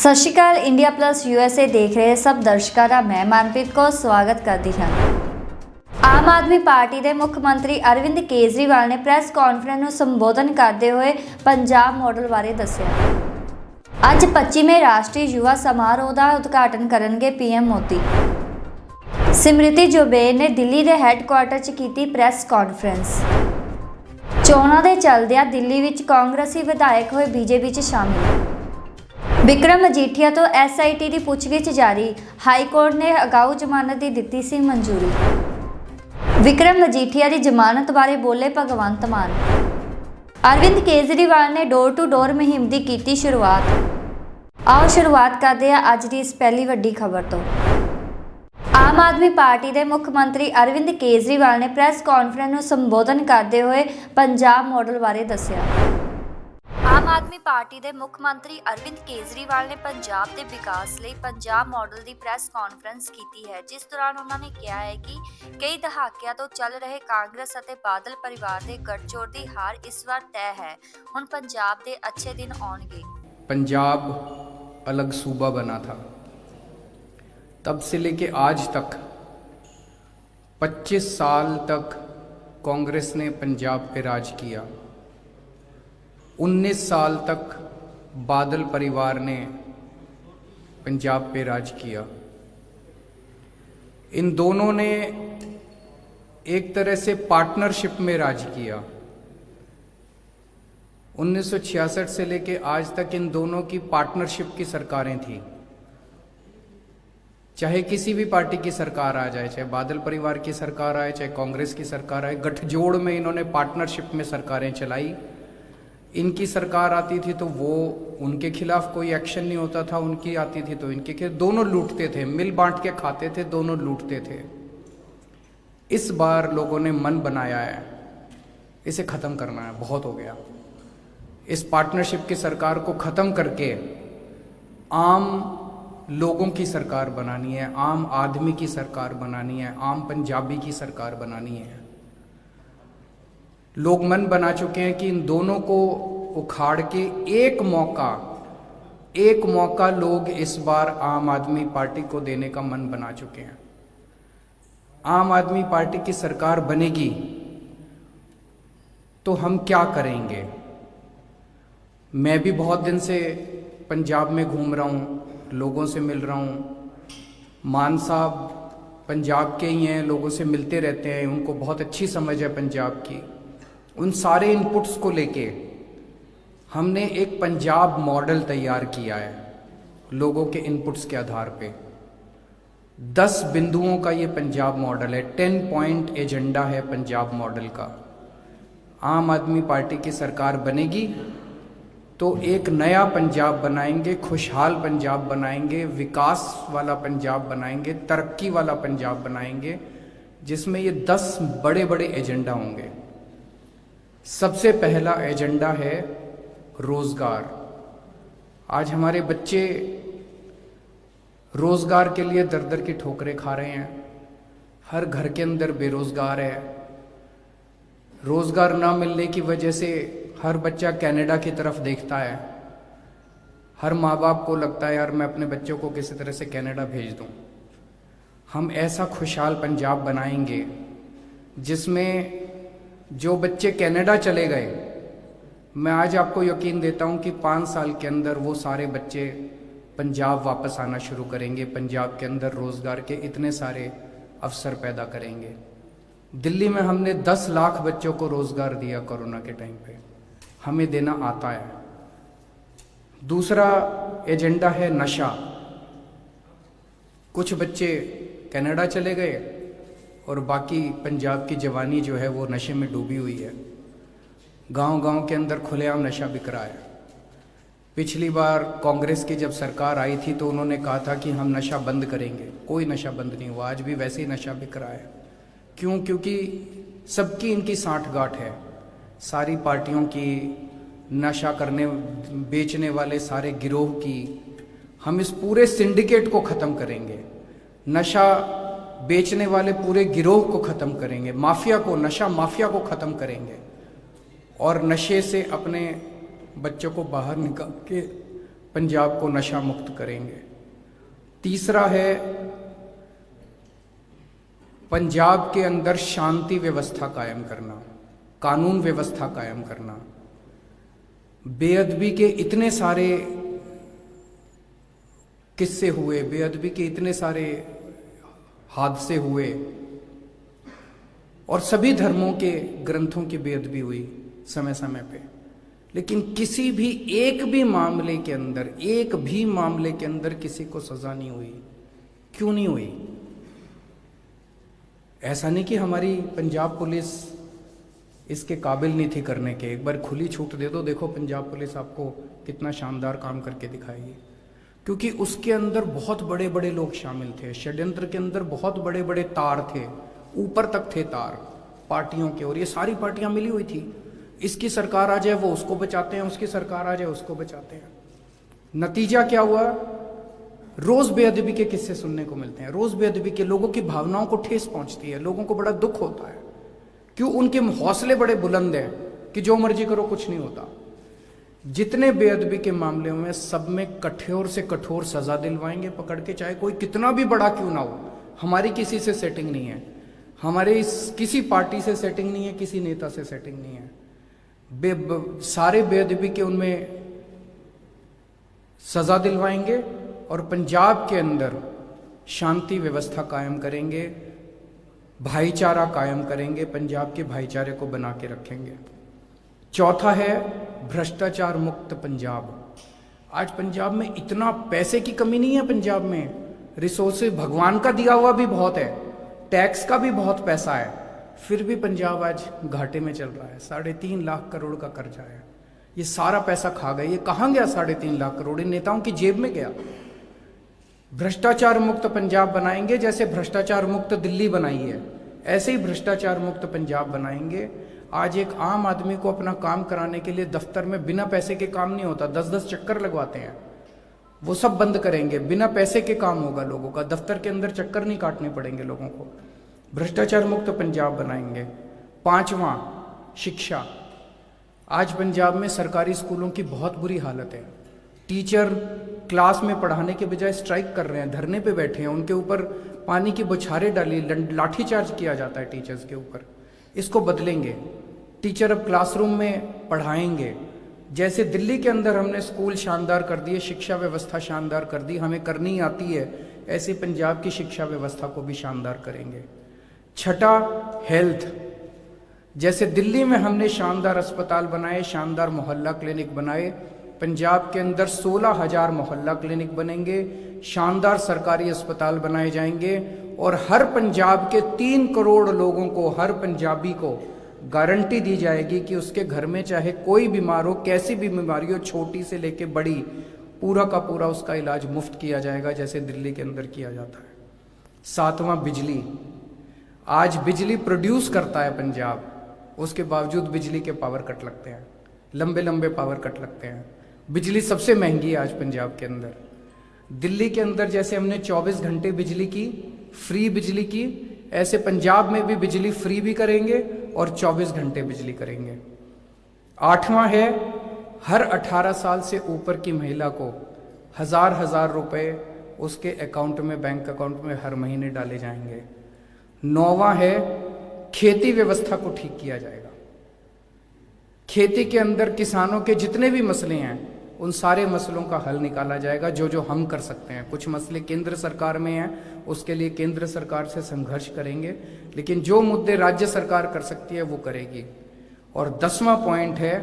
ਸਤਿ ਸ਼੍ਰੀ ਅਕਾਲ। India plus USA ਦੇਖ ਰਹੇ ਸਭ ਦਰਸ਼ਕਾਂ ਦਾ ਮੈਂ ਮਨਪ੍ਰੀਤ ਕੌਰ ਸਵਾਗਤ ਕਰਦੀ ਹਾਂ। ਆਮ ਆਦਮੀ ਪਾਰਟੀ ਦੇ ਮੁੱਖ ਮੰਤਰੀ ਅਰਵਿੰਦ ਕੇਜਰੀਵਾਲ ਨੇ ਪ੍ਰੈਸ ਕਾਨਫਰੰਸ ਨੂੰ ਸੰਬੋਧਨ ਕਰਦੇ ਹੋਏ ਪੰਜਾਬ ਮਾਡਲ ਬਾਰੇ ਦੱਸਿਆ। ਅੱਜ 25ਵੇਂ ਰਾਸ਼ਟਰੀ ਯੁਵਾ ਸਮਾਰੋਹ ਦਾ ਉਦਘਾਟਨ ਕਰਨਗੇ PM ਮੋਦੀ। ਸਿਮਰਤੀ ਜੋਬੇਰ ਨੇ ਦਿੱਲੀ ਦੇ ਹੈੱਡਕੁਆਰਟਰ 'ਚ ਕੀਤੀ ਪ੍ਰੈਸ ਕਾਨਫਰੰਸ। ਚੋਣਾਂ ਦੇ ਚੱਲਦਿਆਂ ਦਿੱਲੀ ਵਿੱਚ ਕਾਂਗਰਸੀ ਵਿਧਾਇਕ ਹੋਏ BJP 'ਚ ਸ਼ਾਮਿਲ। ਵਿਕਰਮ ਮਜੀਠੀਆ ਤੋਂ SIT ਦੀ ਪੁੱਛਗਿੱਛ ਜਾਰੀ। ਹਾਈ ਕੋਰਟ ਨੇ ਅਗਾਊ ਜ਼ਮਾਨਤ ਦੀ ਦਿੱਤੀ ਸੀ ਮਨਜ਼ੂਰੀ। ਵਿਕਰਮ ਮਜੀਠੀਆ ਦੀ ਜ਼ਮਾਨਤ ਬਾਰੇ ਬੋਲੇ ਭਗਵੰਤ ਮਾਨ। ਅਰਵਿੰਦ ਕੇਜਰੀਵਾਲ ਨੇ ਡੋਰ ਟੂ ਡੋਰ ਮੁਹਿੰਮ ਦੀ ਕੀਤੀ ਸ਼ੁਰੂਆਤ। ਆਓ ਸ਼ੁਰੂਆਤ ਕਰਦੇ ਹਾਂ ਅੱਜ ਦੀ ਇਸ ਪਹਿਲੀ ਵੱਡੀ ਖਬਰ ਤੋਂ। ਆਮ ਆਦਮੀ ਪਾਰਟੀ ਦੇ ਮੁੱਖ ਮੰਤਰੀ ਅਰਵਿੰਦ ਕੇਜਰੀਵਾਲ ਨੇ ਪ੍ਰੈਸ ਕਾਨਫਰੰਸ ਨੂੰ ਸੰਬੋਧਨ ਕਰਦੇ ਹੋਏ ਪੰਜਾਬ ਮਾਡਲ ਬਾਰੇ ਦੱਸਿਆ। ਆਮ ਆਦਮੀ ਪਾਰਟੀ ਦੇ ਮੁੱਖ ਮੰਤਰੀ ਅਰਵਿੰਦ ਕੇਜਰੀਵਾਲ ਨੇ ਪੰਜਾਬ ਦੇ ਵਿਕਾਸ ਲਈ ਪੰਜਾਬ ਮਾਡਲ ਦੀ ਪ੍ਰੈਸ ਕਾਨਫਰੰਸ ਕੀਤੀ ਹੈ, ਜਿਸ ਦੌਰਾਨ ਉਹਨਾਂ ਨੇ ਕਿਹਾ ਹੈ ਕਿ ਕਈ ਦਹਾਕਿਆਂ ਤੋਂ ਚੱਲ ਰਹੇ ਕਾਂਗਰਸ ਅਤੇ ਬਾਦਲ ਪਰਿਵਾਰ ਦੇ ਗੱਠਜੋੜ ਦੀ ਹਾਰ ਇਸ ਵਾਰ ਤੈਅ ਹੈ। ਹੁਣ ਪੰਜਾਬ ਦੇ ਅੱਛੇ ਦਿਨ ਆਉਣਗੇ। पंजाब अलग सूबा बना था, तब से लेके आज तक 25 साल तक कांग्रेस ने पंजाब पे राज किया। 19 साल तक बादल परिवार ने पंजाब पे राज किया। इन दोनों ने एक तरह से पार्टनरशिप में राज किया। 1966 से लेके आज तक इन दोनों की पार्टनरशिप की सरकारें थी। चाहे किसी भी पार्टी की सरकार आ जाए, चाहे बादल परिवार की सरकार आए, चाहे कांग्रेस की सरकार आए, गठजोड़ में इन्होंने पार्टनरशिप में सरकारें चलाई। इनकी सरकार आती थी तो वो उनके खिलाफ कोई एक्शन नहीं होता था, उनकी आती थी तो इनके खिलाफ। दोनों लूटते थे, मिल बांट के खाते थे, दोनों लूटते थे। इस बार लोगों ने मन बनाया है, इसे खत्म करना है, बहुत हो गया। इस पार्टनरशिप की सरकार को खत्म करके आम लोगों की सरकार बनानी है, आम आदमी की सरकार बनानी है, आम पंजाबी की सरकार बनानी है। लोग मन बना चुके हैं कि इन दोनों को उखाड़ के एक मौका लोग इस बार आम आदमी पार्टी को देने का मन बना चुके हैं। आम आदमी पार्टी की सरकार बनेगी तो हम क्या करेंगे? मैं भी बहुत दिन से पंजाब में घूम रहा हूँ, लोगों से मिल रहा हूँ। मान साहब पंजाब के ही हैं, लोगों से मिलते रहते हैं, उनको बहुत अच्छी समझ है पंजाब की। उन सारे इनपुट्स को लेके हमने एक पंजाब मॉडल तैयार किया है। लोगों के इनपुट्स के आधार पे 10 बिंदुओं का ये पंजाब मॉडल है। 10 पॉइंट एजेंडा है पंजाब मॉडल का। आम आदमी पार्टी की सरकार बनेगी तो एक नया पंजाब बनाएंगे, खुशहाल पंजाब बनाएंगे, विकास वाला पंजाब बनाएंगे, तरक्की वाला पंजाब बनाएंगे, जिसमें ये 10 बड़े बड़े एजेंडा होंगे। सबसे पहला एजेंडा है रोजगार। आज हमारे बच्चे रोजगार के लिए दर दर की ठोकरें खा रहे हैं। हर घर के अंदर बेरोजगार है। रोजगार ना मिलने की वजह से हर बच्चा कनाडा की तरफ देखता है। हर माँ बाप को लगता है यार मैं अपने बच्चों को किसी तरह से कनाडा भेज दूं। हम ऐसा खुशहाल पंजाब बनाएंगे जिसमें जो बच्चे कनाडा चले गए, मैं आज आपको यकीन देता हूं कि 5 साल के अंदर वो सारे बच्चे पंजाब वापस आना शुरू करेंगे। पंजाब के अंदर रोजगार के इतने सारे अवसर पैदा करेंगे। दिल्ली में हमने 10 लाख बच्चों को रोजगार दिया कोरोना के टाइम पे, हमें देना आता है। दूसरा एजेंडा है नशा। कुछ बच्चे कनाडा चले गए और बाकी पंजाब की जवानी जो है वो नशे में डूबी हुई है। गांव-गांव के अंदर खुलेआम नशा बिक रहा है। पिछली बार कांग्रेस की जब सरकार आई थी तो उन्होंने कहा था कि हम नशा बंद करेंगे, कोई नशा बंद नहीं हुआ। आज भी वैसे ही नशा बिक रहा है। क्यों? क्योंकि सबकी इनकी साठगांठ है, सारी पार्टियों की, नशा करने बेचने वाले सारे गिरोह की। हम इस पूरे सिंडिकेट को ख़त्म करेंगे, नशा बेचने वाले पूरे गिरोह को ख़त्म करेंगे, माफिया को, नशा माफिया को ख़त्म करेंगे और नशे से अपने बच्चों को बाहर निकाल के पंजाब को नशा मुक्त करेंगे। तीसरा है पंजाब के अंदर शांति व्यवस्था कायम करना, कानून व्यवस्था कायम करना। बेअदबी के इतने सारे किस्से हुए, बेअदबी के इतने सारे हादसे हुए और सभी धर्मों के ग्रंथों की बेअदबी हुई समय समय पे, लेकिन किसी भी एक भी मामले के अंदर किसी को सजा नहीं हुई। क्यों नहीं हुई? ऐसा नहीं कि हमारी पंजाब पुलिस इसके काबिल नहीं थी करने के। एक बार खुली छूट दे दो, देखो पंजाब पुलिस आपको कितना शानदार काम करके दिखाएगी, क्योंकि उसके अंदर बहुत बड़े बड़े लोग शामिल थे। षड्यंत्र के अंदर बहुत बड़े बड़े तार थे, ऊपर तक थे तार पार्टियों के, और ये सारी पार्टियां मिली हुई थी। इसकी सरकार आ जाए वो उसको बचाते हैं, उसकी सरकार आ जाए उसको बचाते हैं। नतीजा क्या हुआ? रोज बेअदबी के किस्से सुनने को मिलते हैं, रोज बेअदबी के। लोगों की भावनाओं को ठेस पहुंचती है, लोगों को बड़ा दुख होता है। क्यों? उनके हौसले बड़े बुलंद हैं कि जो मर्जी करो कुछ नहीं होता। जितने बेअदबी के मामले में सब में कठोर से कठोर सजा दिलवाएंगे पकड़ के, चाहे कोई कितना भी बड़ा क्यों ना हो। हमारी किसी से सेटिंग नहीं है, हमारे किसी पार्टी से सेटिंग नहीं है, किसी नेता से सेटिंग नहीं है। सारे बेअदबी के उनमें सजा दिलवाएंगे और पंजाब के अंदर शांति व्यवस्था कायम करेंगे, भाईचारा कायम करेंगे, पंजाब के भाईचारे को बना के रखेंगे। चौथा है भ्रष्टाचार मुक्त पंजाब। आज पंजाब में इतना पैसे की कमी नहीं है, पंजाब में रिसोर्सेज भगवान का दिया हुआ भी बहुत है, टैक्स का भी बहुत पैसा है, फिर भी पंजाब आज घाटे में चल रहा है। 3.5 लाख करोड़ का कर्जा है, ये सारा पैसा खा गए। ये कहां गया 3.5 लाख करोड़? इन नेताओं की जेब में गया। भ्रष्टाचार मुक्त पंजाब बनाएंगे, जैसे भ्रष्टाचार मुक्त दिल्ली बनाई है ऐसे ही भ्रष्टाचार मुक्त पंजाब बनाएंगे। आज एक आम आदमी को अपना काम कराने के लिए दफ्तर में बिना पैसे के काम नहीं होता, 10-10 चक्कर लगवाते हैं, वो सब बंद करेंगे। बिना पैसे के काम होगा लोगों का, दफ्तर के अंदर चक्कर नहीं काटने पड़ेंगे लोगों को। भ्रष्टाचार मुक्त पंजाब बनाएंगे। पांचवा, शिक्षा। आज पंजाब में सरकारी स्कूलों की बहुत बुरी हालत है। टीचर क्लास में पढ़ाने के बजाय स्ट्राइक कर रहे हैं, धरने पे बैठे हैं, उनके ऊपर पानी की बौछारें डाली, लाठीचार्ज किया जाता है टीचर्स के ऊपर। इसको बदलेंगे। टीचर अब क्लासरूम में पढ़ाएंगे। जैसे दिल्ली के अंदर हमने स्कूल शानदार कर दिए, शिक्षा व्यवस्था शानदार कर दी, हमें करनी आती है, ऐसे पंजाब की शिक्षा व्यवस्था को भी शानदार करेंगे। छठा, हेल्थ। जैसे दिल्ली में हमने शानदार अस्पताल बनाए, शानदार मोहल्ला क्लिनिक बनाए, पंजाब के अंदर 16,000 मोहल्ला क्लिनिक बनेंगे, शानदार सरकारी अस्पताल बनाए जाएंगे और हर पंजाब के 3 करोड़ लोगों को, हर पंजाबी को गारंटी दी जाएगी कि उसके घर में चाहे कोई बीमार हो, कैसी भी बीमारी हो, छोटी से लेके बड़ी, पूरा का पूरा उसका इलाज मुफ्त किया जाएगा, जैसे दिल्ली के अंदर किया जाता है। सातवां, बिजली। आज बिजली प्रोड्यूस करता है पंजाब, उसके बावजूद बिजली के पावर कट लगते हैं, लंबे लंबे पावर कट लगते हैं। बिजली सबसे महंगी है आज पंजाब के अंदर। दिल्ली के अंदर जैसे हमने 24 घंटे बिजली की, फ्री बिजली की, ऐसे पंजाब में भी बिजली फ्री भी करेंगे और 24 घंटे बिजली करेंगे। आठवां है, हर 18 साल से ऊपर की महिला को 1000 रुपए उसके अकाउंट में, बैंक अकाउंट में हर महीने डाले जाएंगे। 9वां है, खेती व्यवस्था को ठीक किया जाएगा। खेती के अंदर किसानों के जितने भी मसले हैं, उन सारे मसलों का हल निकाला जाएगा, जो जो हम कर सकते हैं। कुछ मसले केंद्र सरकार में हैं, उसके लिए केंद्र सरकार से संघर्ष करेंगे, लेकिन जो मुद्दे राज्य सरकार कर सकती है वो करेगी। और 10वां पॉइंट है,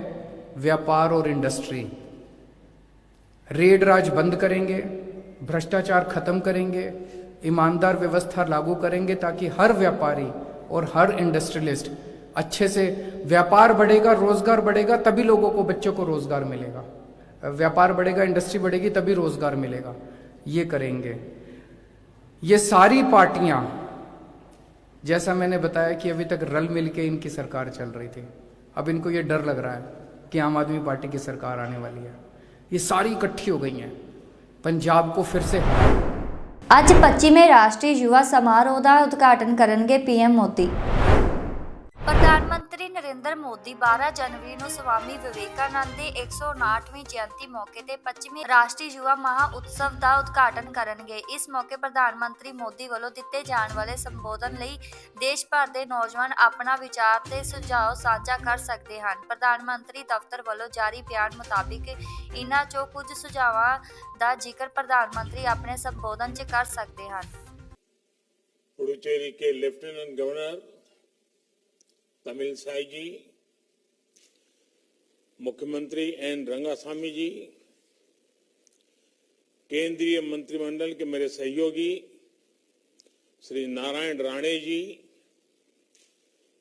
व्यापार और इंडस्ट्री। रेड राज बंद करेंगे, भ्रष्टाचार खत्म करेंगे, ईमानदार व्यवस्था लागू करेंगे, ताकि हर व्यापारी और हर इंडस्ट्रियलिस्ट अच्छे से, व्यापार बढ़ेगा, रोजगार बढ़ेगा, तभी लोगों को, बच्चों को रोजगार मिलेगा। व्यापार बढ़ेगा, इंडस्ट्री बढ़ेगी, तभी रोजगार मिलेगा। ये करेंगे। ये सारी पार्टियां, जैसा मैंने बताया कि अभी तक रल मिल के इनकी सरकार चल रही थी, अब इनको ये डर लग रहा है कि आम आदमी पार्टी की सरकार आने वाली है। ये सारी इकट्ठी हो गई हैं पंजाब को फिर से। ਅੱਜ 25ਵੇਂ ਰਾਸ਼ਟਰੀ ਯੁਵਾ ਸਮਾਰੋਹ ਦਾ ਉਦਘਾਟਨ ਕਰਨਗੇ ਪੀਐਮ ਮੋਦੀ। ਪ੍ਰਧਾਨ ਮੰਤਰੀ ਨਰਿੰਦਰ नरेंद्र मोदी 12 जनवरी ਨੂੰ ਸਵਾਮੀ ਵਿਵੇਕਾਨੰਦ ਦੇ 159ਵੀਂ ਜਯੰਤੀ ਮੌਕੇ ਤੇ 25ਵੀਂ ਰਾਸ਼ਟਰੀ ਯੁਵਾ ਮਹਾ ਉਤਸਵ ਦਾ ਉਦਘਾਟਨ ਕਰਨਗੇ। ਇਸ ਮੌਕੇ ਪ੍ਰਧਾਨ ਮੰਤਰੀ ਮੋਦੀ ਵੱਲੋਂ ਦਿੱਤੇ ਜਾਣ ਵਾਲੇ ਸੰਬੋਧਨ ਲਈ ਦੇਸ਼ ਭਰ ਦੇ ਨੌਜਵਾਨ ਆਪਣਾ ਵਿਚਾਰ ਤੇ ਸੁਝਾਅ ਸਾਂਝਾ ਕਰ ਸਕਦੇ ਹਨ। ਪ੍ਰਧਾਨ ਮੰਤਰੀ ਦਫ਼ਤਰ ਵੱਲੋਂ ਜਾਰੀ ਬਿਆਨ ਮੁਤਾਬਿਕ ਇਨ੍ਹਾਂ ਚੋਂ ਕੁਝ ਸੁਝਾਵਾਂ ਦਾ ਜ਼ਿਕਰ ਪ੍ਰਧਾਨ ਮੰਤਰੀ ਆਪਣੇ ਸੰਬੋਧਨ 'ਚ ਕਰ ਸਕਦੇ ਹਨ। पुडुचेरी के लेफ्टिनेंट गवर्नर तमिलसाई जी, मुख्यमंत्री एन रंगासामी जी, केंद्रीय मंत्रिमंडल के मेरे सहयोगी श्री नारायण राणे जी,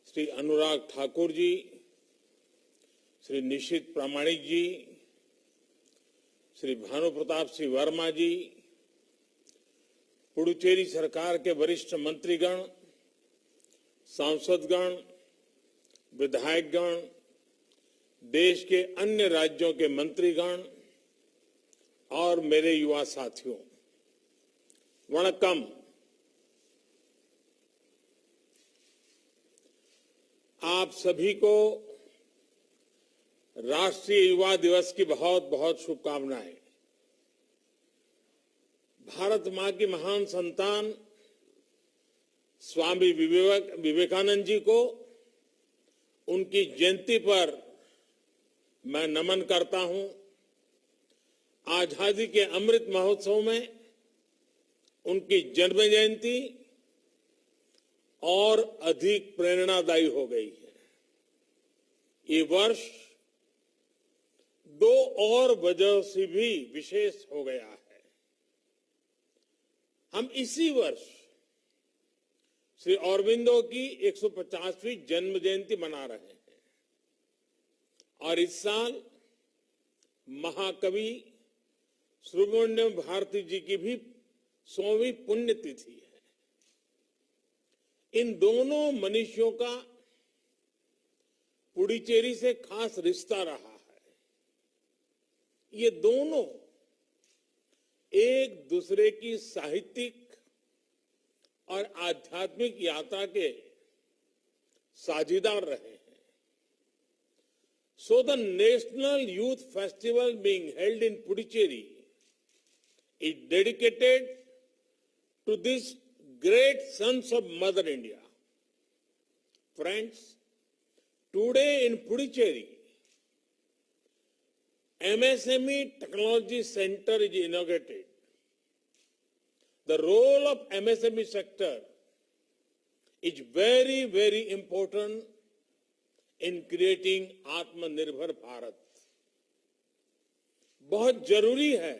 श्री अनुराग ठाकुर जी, श्री निशित प्रामाणिक जी, श्री भानु प्रताप सिंह वर्मा जी, पुडुचेरी सरकार के वरिष्ठ मंत्रीगण, सांसदगण, विधायकगण, देश के अन्य राज्यों के मंत्रीगण और मेरे युवा साथियों, वणक्कम। आप सभी को राष्ट्रीय युवा दिवस की बहुत बहुत शुभकामनाएं। भारत मां की महान संतान स्वामी विवेकानंद जी को उनकी जयंती पर मैं नमन करता हूं। आजादी के अमृत महोत्सव में उनकी जन्म जयंती और अधिक प्रेरणादायी हो गई है। ये वर्ष दो और वजह से भी विशेष हो गया है। हम इसी वर्ष श्री अरबिंदो की 150वीं जन्म जयंती मना रहे हैं और इस साल महाकवि सुब्रमण्यम भारती जी की भी 100वीं पुण्यतिथि है। इन दोनों मनीषियों का पुडुचेरी से खास रिश्ता रहा है। ये दोनों एक दूसरे की साहित्यिक और आध्यात्मिक यात्रा के साझीदार रहे हैं। So the national youth festival being held in Puducherry is dedicated to this great sons of Mother India. Friends, today in Puducherry MSME Technology Center is inaugurated. The role of MSME sector is very, very important in creating आत्मनिर्भर भारत। बहुत जरूरी है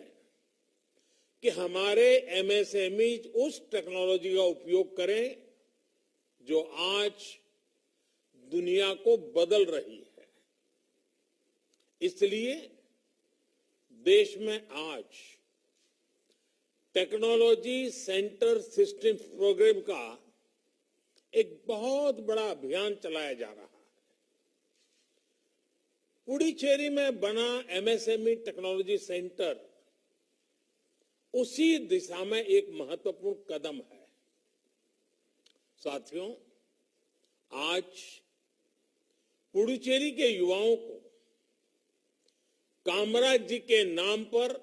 कि हमारे MSME उस technology का उपयोग करें जो आज दुनिया को बदल रही है। इसलिए देश में आज टेक्नोलॉजी सेंटर सिस्टम प्रोग्राम का एक बहुत बड़ा अभियान चलाया जा रहा है। पुडुचेरी में बना MSME टेक्नोलॉजी सेंटर उसी दिशा में एक महत्वपूर्ण कदम है। साथियों, आज पुडुचेरी के युवाओं को कामराज जी के नाम पर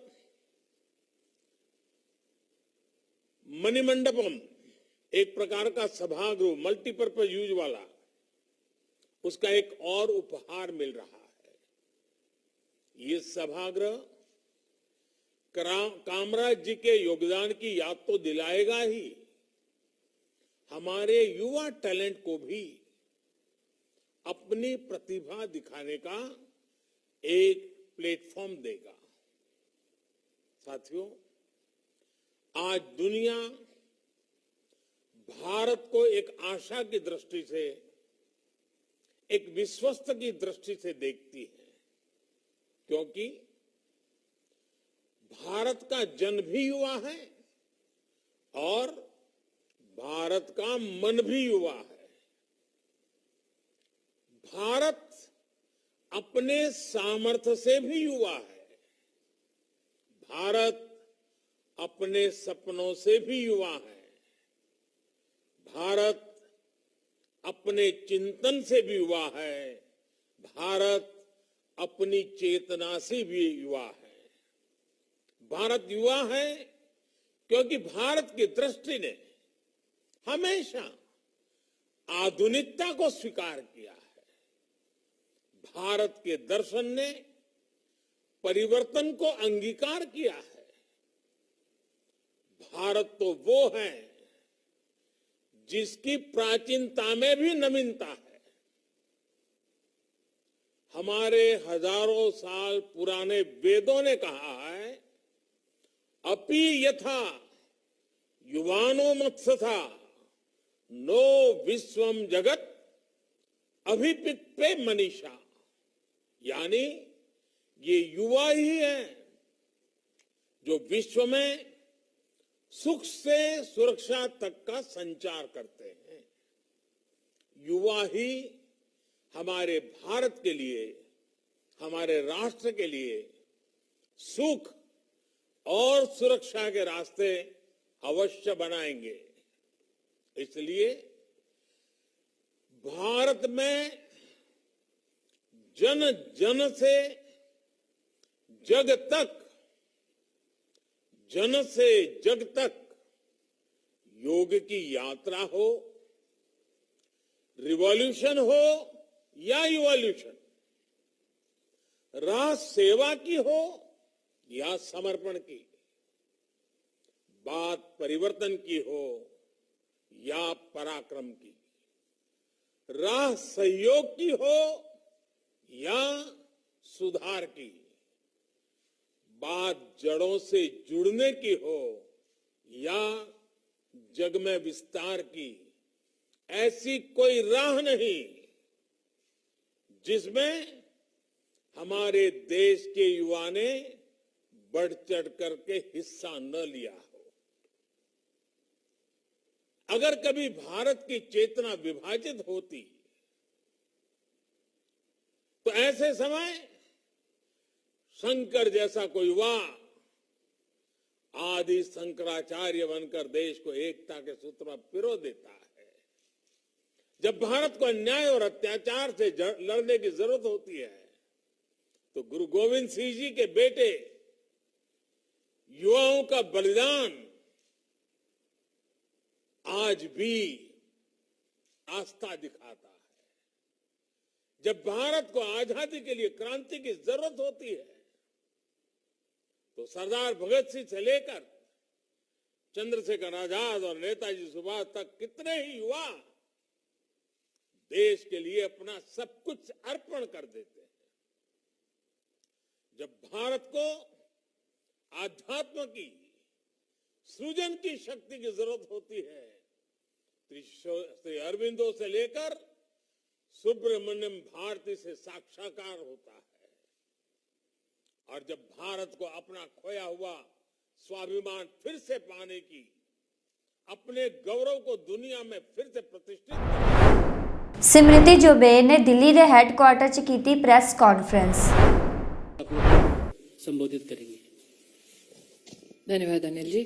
मणिमंडपम, एक प्रकार का सभागृह, मल्टीपर्पज यूज वाला, उसका एक और उपहार मिल रहा है। ये सभागृह कामराज जी के योगदान की याद तो दिलाएगा ही, हमारे युवा टैलेंट को भी अपनी प्रतिभा दिखाने का एक प्लेटफॉर्म देगा। साथियों, आज दुनिया भारत को एक आशा की दृष्टि से, एक विश्वस्त की दृष्टि से देखती है, क्योंकि भारत का जन भी युवा है और भारत का मन भी युवा है। भारत अपने सामर्थ्य से भी युवा है। भारत अपने सपनों से भी युवा है। भारत अपने चिंतन से भी युवा है, भारत अपनी चेतना से भी युवा है। भारत युवा है क्योंकि भारत की दृष्टि ने हमेशा आधुनिकता को स्वीकार किया है। भारत के दर्शन ने परिवर्तन को अंगीकार किया है। भारत तो वो है जिसकी प्राचीनता में भी नवीनता है। हमारे हजारों साल पुराने वेदों ने कहा है, अपि यथा युवानो मत्सथा नो विश्वम जगत अभिपित्ते मनीषा, यानी ये युवा ही है जो विश्व में सुख से सुरक्षा तक का संचार करते हैं। युवा ही हमारे भारत के लिए, हमारे राष्ट्र के लिए सुख और सुरक्षा के रास्ते अवश्य बनाएंगे। इसलिए भारत में जन जन से जग तक, जन से जग तक योग की यात्रा हो, रिवॉल्यूशन हो या इवोल्यूशन, राह सेवा की हो या समर्पण की, बात परिवर्तन की हो या पराक्रम की, राह सहयोग की हो या सुधार की, बात जड़ों से जुड़ने की हो या जग में विस्तार की, ऐसी कोई राह नहीं जिसमें हमारे देश के युवा ने बढ़ चढ़ करके हिस्सा न लिया हो। अगर कभी भारत की चेतना विभाजित होती तो ऐसे समय शंकर जैसा कोई युवा आदि शंकराचार्य बनकर देश को एकता के सूत्र में पिरो देता है। जब भारत को अन्याय और अत्याचार से लड़ने की जरूरत होती है तो गुरु गोविंद सिंह जी के बेटे युवाओं का बलिदान आज भी आस्था दिखाता है। जब भारत को आजादी के लिए क्रांति की जरूरत होती है तो सरदार भगत सिंह से लेकर चंद्रशेखर आजाद और नेताजी सुभाष तक कितने ही युवा देश के लिए अपना सब कुछ अर्पण कर देते हैं। जब भारत को आध्यात्म की, सृजन की शक्ति की जरूरत होती है, श्री अरविंदो से लेकर सुब्रमण्यम भारती से साक्षात्कार होता है। और जब भारत को अपना खोया हुआ स्वाभिमान फिर से पाने की, अपने गौरव को दुनिया में फिर से प्रतिष्ठित सिमृति जुबेर ने दिल्ली के हैडक्वार्टर च कीती प्रेस कॉन्फ्रेंस। संबोधित करेंगे। धन्यवाद अनिल जी।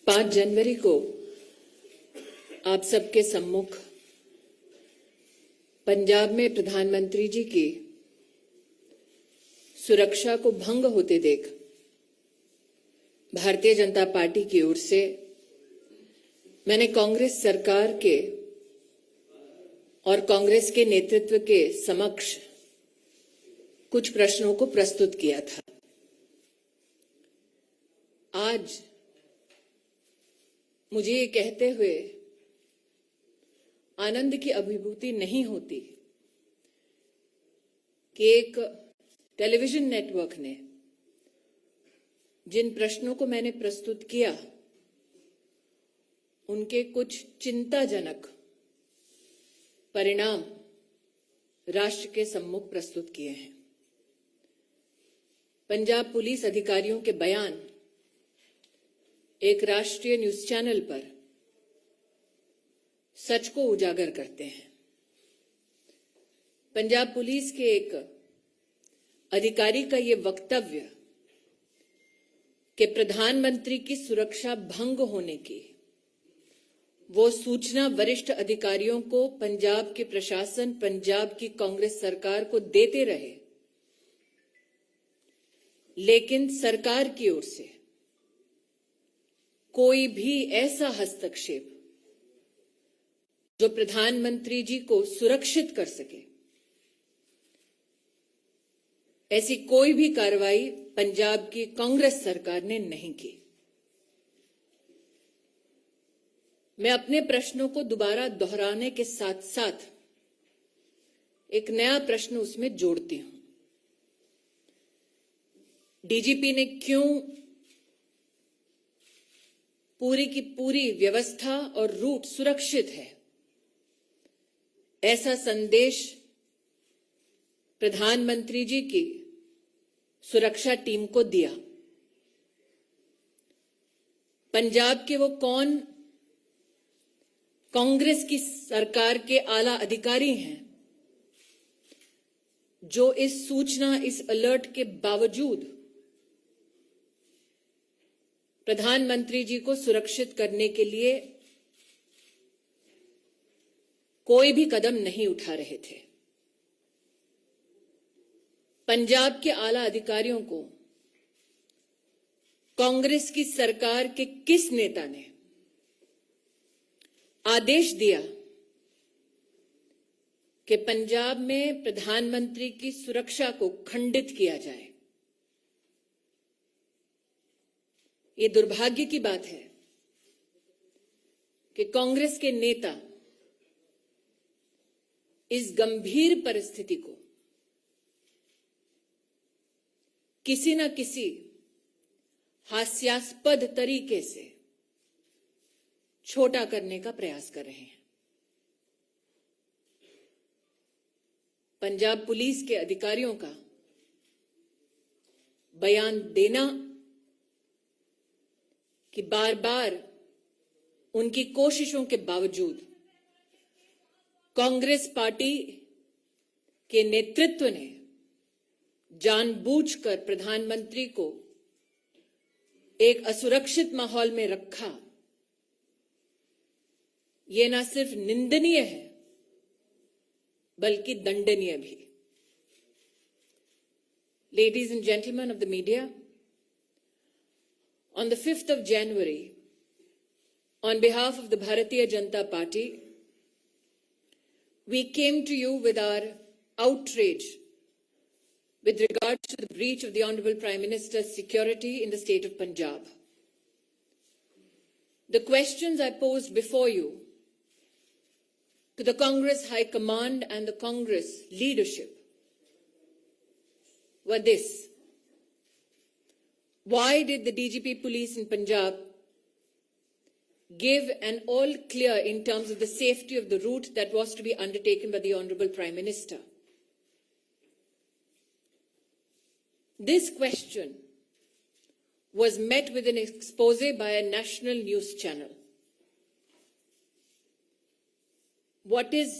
पांच जनवरी को आप सबके सम्मुख पंजाब में प्रधानमंत्री जी की सुरक्षा को भंग होते देख भारतीय जनता पार्टी की ओर से मैंने कांग्रेस सरकार के और कांग्रेस के नेतृत्व के समक्ष कुछ प्रश्नों को प्रस्तुत किया था। आज मुझे ये कहते हुए आनंद की अभिभूति नहीं होती कि एक टेलीविजन नेटवर्क ने जिन प्रश्नों को मैंने प्रस्तुत किया उनके कुछ चिंताजनक परिणाम राष्ट्र के सम्मुख प्रस्तुत किए हैं। पंजाब पुलिस अधिकारियों के बयान एक राष्ट्रीय न्यूज चैनल पर सच को उजागर करते हैं। पंजाब पुलिस के एक अधिकारी का ये वक्तव्य कि प्रधानमंत्री की सुरक्षा भंग होने की वो सूचना वरिष्ठ अधिकारियों को, पंजाब के प्रशासन, पंजाब की कांग्रेस सरकार को देते रहे, लेकिन सरकार की ओर से कोई भी ऐसा हस्तक्षेप जो प्रधानमंत्री जी को सुरक्षित कर सके, ऐसी कोई भी कार्रवाई पंजाब की कांग्रेस सरकार ने नहीं की। मैं अपने प्रश्नों को दोबारा दोहराने के साथ साथ एक नया प्रश्न उसमें जोड़ती हूं। डीजीपी ने क्यों पूरी की पूरी व्यवस्था और रूट सुरक्षित है, ऐसा संदेश प्रधानमंत्री जी की सुरक्षा टीम को दिया? पंजाब के वो कौन कांग्रेस की सरकार के आला अधिकारी हैं जो इस सूचना, इस अलर्ट के बावजूद प्रधानमंत्री जी को सुरक्षित करने के लिए कोई भी कदम नहीं उठा रहे थे? पंजाब के आला अधिकारियों को कांग्रेस की सरकार के किस नेता ने आदेश दिया कि पंजाब में प्रधानमंत्री की सुरक्षा को खंडित किया जाए? ये दुर्भाग्य की बात है कि कांग्रेस के नेता इस गंभीर परिस्थिति को किसी न किसी हास्यास्पद तरीके से छोटा करने का प्रयास कर रहे हैं। पंजाब पुलिस के अधिकारियों का बयान देना कि बार बार उनकी कोशिशों के बावजूद कांग्रेस पार्टी के नेतृत्व ने जानबूझकर प्रधानमंत्री को एक असुरक्षित माहौल में रखा, यह न सिर्फ निंदनीय है बल्कि दंडनीय भी। Ladies and gentlemen of the media, on the 5th of January, on behalf of the Bharatiya Janata Party, we came to you with our outrage with regards to the breach of the Honorable Prime Minister's security in the state of Punjab. The questions I posed before you to the Congress High Command and the Congress leadership were this: why did the DGP police in Punjab give an all clear in terms of the safety of the route that was to be undertaken by the Honorable Prime Minister? This question was met with an expose by a national news channel. What is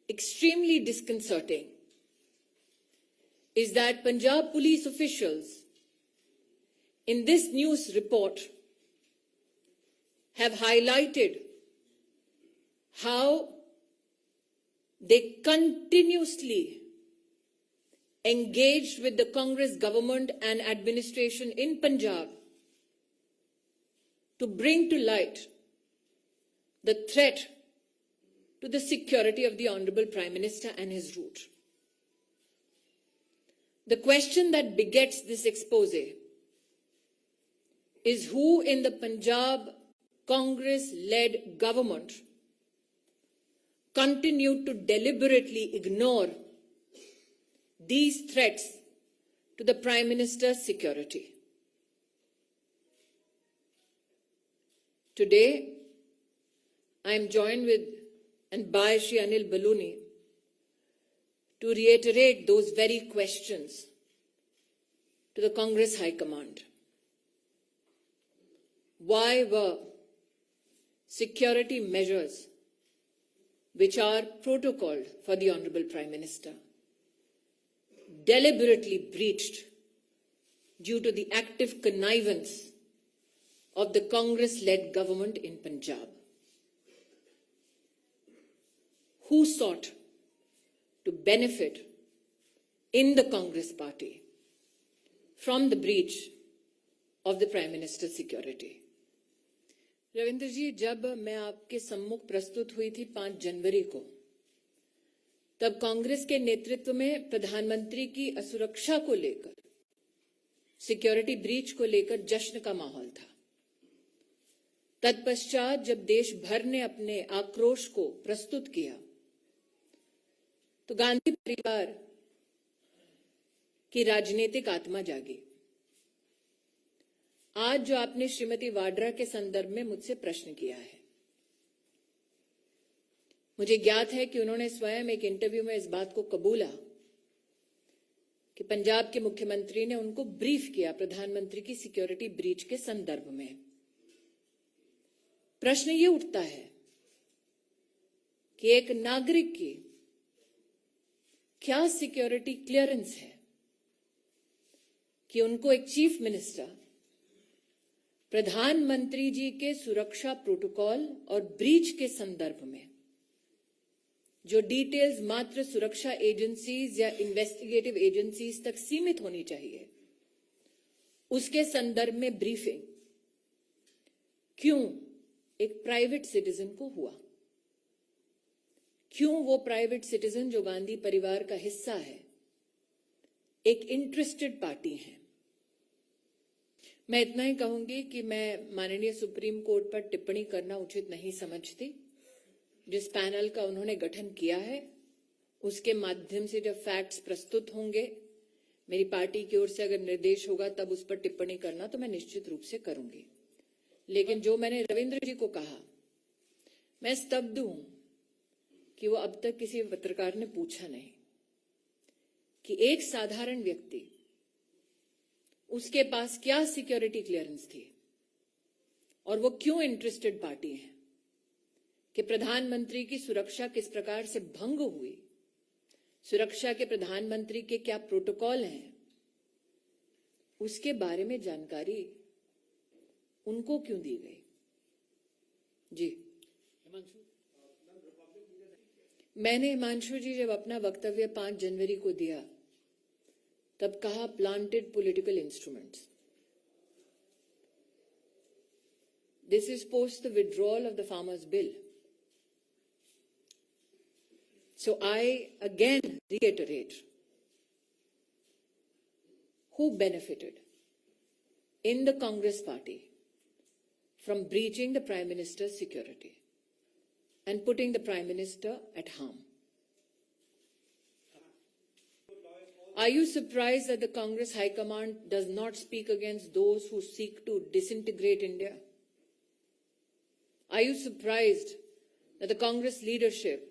extremely disconcerting is that Punjab police officials in this news report have highlighted how they continuously engaged with the Congress government and administration in Punjab to bring to light the threat to the security of the Honorable Prime Minister and his route. The question that begets this expose is who in the Punjab Congress-led government continued to deliberately ignore these threats to the Prime Minister's security. Today, I am joined with and by Shri Anil Baluni to reiterate those very questions to the Congress High Command. Why were security measures which are protocoled for the Honorable Prime Minister deliberately breached due to the active connivance of the Congress-led government in Punjab, who sought to benefit in the Congress party from the breach of the Prime Minister's security. Ravindra जी, जब मैं आपके सम्मुख प्रस्तुत हुई थी 5 जनवरी को, तब कांग्रेस के नेतृत्व में प्रधानमंत्री की असुरक्षा को लेकर, सिक्योरिटी ब्रीच को लेकर जश्न का माहौल था। तत्पश्चात जब देश भर ने अपने आक्रोश को प्रस्तुत किया, तो गांधी परिवार की राजनीतिक आत्मा जागी। आज जो आपने श्रीमती वाड्रा के संदर्भ में मुझसे प्रश्न किया है, मुझे ज्ञात है कि उन्होंने स्वयं एक इंटरव्यू में इस बात को कबूला कि पंजाब के मुख्यमंत्री ने उनको ब्रीफ किया प्रधानमंत्री की सिक्योरिटी ब्रीच के संदर्भ में। प्रश्न ये उठता है कि एक नागरिक की क्या सिक्योरिटी क्लियरेंस है कि उनको एक चीफ मिनिस्टर प्रधानमंत्री जी के सुरक्षा प्रोटोकॉल और ब्रीच के संदर्भ में, जो डिटेल्स मात्र सुरक्षा एजेंसीज या इन्वेस्टिगेटिव एजेंसीज तक सीमित होनी चाहिए, उसके संदर्भ में ब्रीफिंग क्यों एक प्राइवेट सिटीजन को हुआ? क्यों वो प्राइवेट सिटीजन जो गांधी परिवार का हिस्सा है, एक इंटरेस्टेड पार्टी है? मैं इतना ही कहूंगी कि मैं माननीय सुप्रीम कोर्ट पर टिप्पणी करना उचित नहीं समझती। जिस पैनल का उन्होंने गठन किया है, उसके माध्यम से जब फैक्ट्स प्रस्तुत होंगे, मेरी पार्टी की ओर से अगर निर्देश होगा तब उस पर टिप्पणी करना तो मैं निश्चित रूप से करूंगी। लेकिन जो मैंने रविंद्र जी को कहा, मैं स्तब्ध हूं कि वो अब तक किसी पत्रकार ने पूछा नहीं कि एक साधारण व्यक्ति, उसके पास क्या सिक्योरिटी क्लियरेंस थी और वो क्यों इंटरेस्टेड पार्टी है कि प्रधानमंत्री की सुरक्षा किस प्रकार से भंग हुई, सुरक्षा के प्रधानमंत्री के क्या प्रोटोकॉल हैं, उसके बारे में जानकारी उनको क्यों दी गई? जी, मैंने हिमांशु जी जब अपना वक्तव्य 5 जनवरी को दिया, तब कहा planted political instruments. This is post the withdrawal of the farmers bill. So I again reiterate, who benefited in the Congress party from breaching the Prime Minister's security and putting the Prime Minister at harm? Are you surprised that the Congress High Command does not speak against those who seek to disintegrate India? Are you surprised that the Congress leadership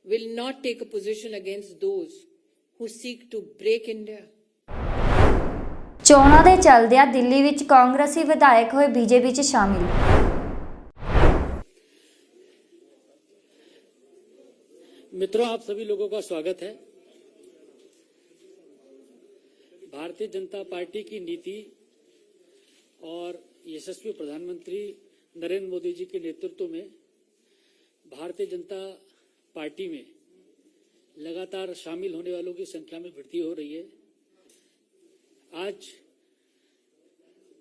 will not take a position against those who seek to break India? ਚੋਣਾਂ ਦੇ ਚੱਲਦਿਆਂ ਦਿੱਲੀ ਵਿੱਚ ਕਾਂਗਰਸੀ ਵਿਧਾਇਕ ਹੋਏ BJP 'ਚ ਸ਼ਾਮਿਲ। मित्रों, आप सभी लोगों का स्वागत है। भारतीय जनता पार्टी की नीति और यशस्वी प्रधानमंत्री नरेंद्र मोदी जी के नेतृत्व में भारतीय जनता पार्टी में लगातार शामिल होने वालों की संख्या में वृद्धि हो रही है। आज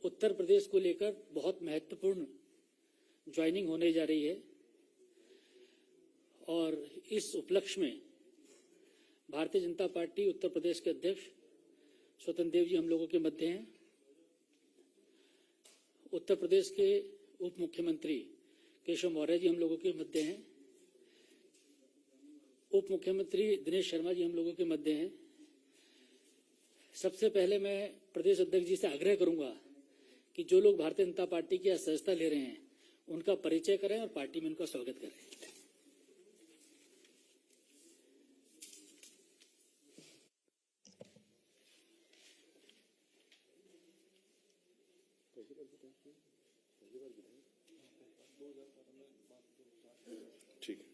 उत्तर प्रदेश को लेकर बहुत महत्वपूर्ण ज्वाइनिंग होने जा रही है और इस उपलक्ष्य में भारतीय जनता पार्टी उत्तर प्रदेश के अध्यक्ष स्वतंत्र देव जी हम लोगों के मध्य हैं। उत्तर प्रदेश के उप मुख्यमंत्री केशव मौर्य जी हम लोगों के मध्य हैं। उप मुख्यमंत्री दिनेश शर्मा जी हम लोगों के मध्य हैं। सबसे पहले मैं प्रदेश अध्यक्ष जी से आग्रह करूंगा कि जो लोग भारतीय जनता पार्टी की सदस्यता ले रहे हैं उनका परिचय करें और पार्टी में उनका स्वागत करें। ठीक है,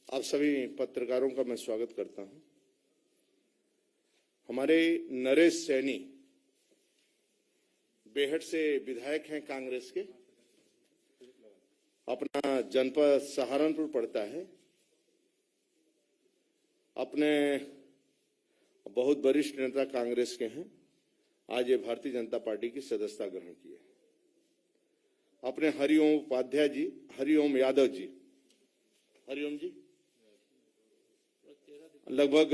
आप सभी पत्रकारों का मैं स्वागत करता हूं। हमारे नरेश सैनी बेहट से विधायक हैं कांग्रेस के, अपना जनपद सहारनपुर पड़ता है, अपने बहुत वरिष्ठ नेता कांग्रेस के हैं, आज ये भारतीय जनता पार्टी की सदस्यता ग्रहण की है। अपने हरिओम उपाध्याय जी, हरिओम यादव जी, हरिओम जी लगभग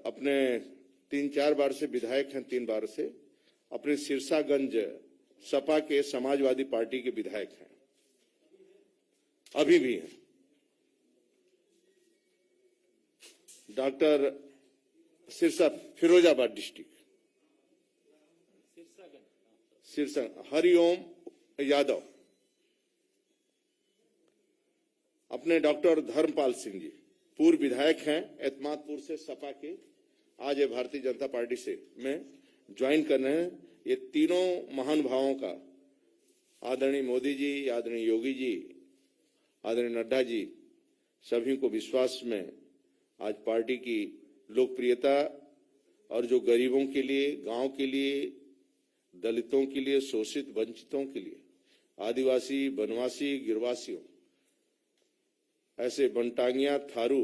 अपने 3-4 बार से विधायक हैं, 3 बार से अपने सिरसागंज सपा के समाजवादी पार्टी के विधायक हैं, अभी भी हैं। डॉक्टर सिरसा फिरोजाबाद डिस्ट्रिक्ट, सिरसा हरिओम यादव, अपने डॉक्टर धर्मपाल सिंह जी पूर्व विधायक हैं एतमादपुर से सपा के, आज ये भारतीय जनता पार्टी से में ज्वाइन कर रहे हैं। ये तीनों महानुभावों का आदरणीय मोदी जी, आदरणीय योगी जी, आदरणीय नड्डा जी, सभी को विश्वास में आज पार्टी की लोकप्रियता और जो गरीबों के लिए, गांव के लिए, दलितों के लिए, शोषित वंचितों के लिए, आदिवासी, वनवासी, गिरवासियों, ऐसे बनटांगिया, थारू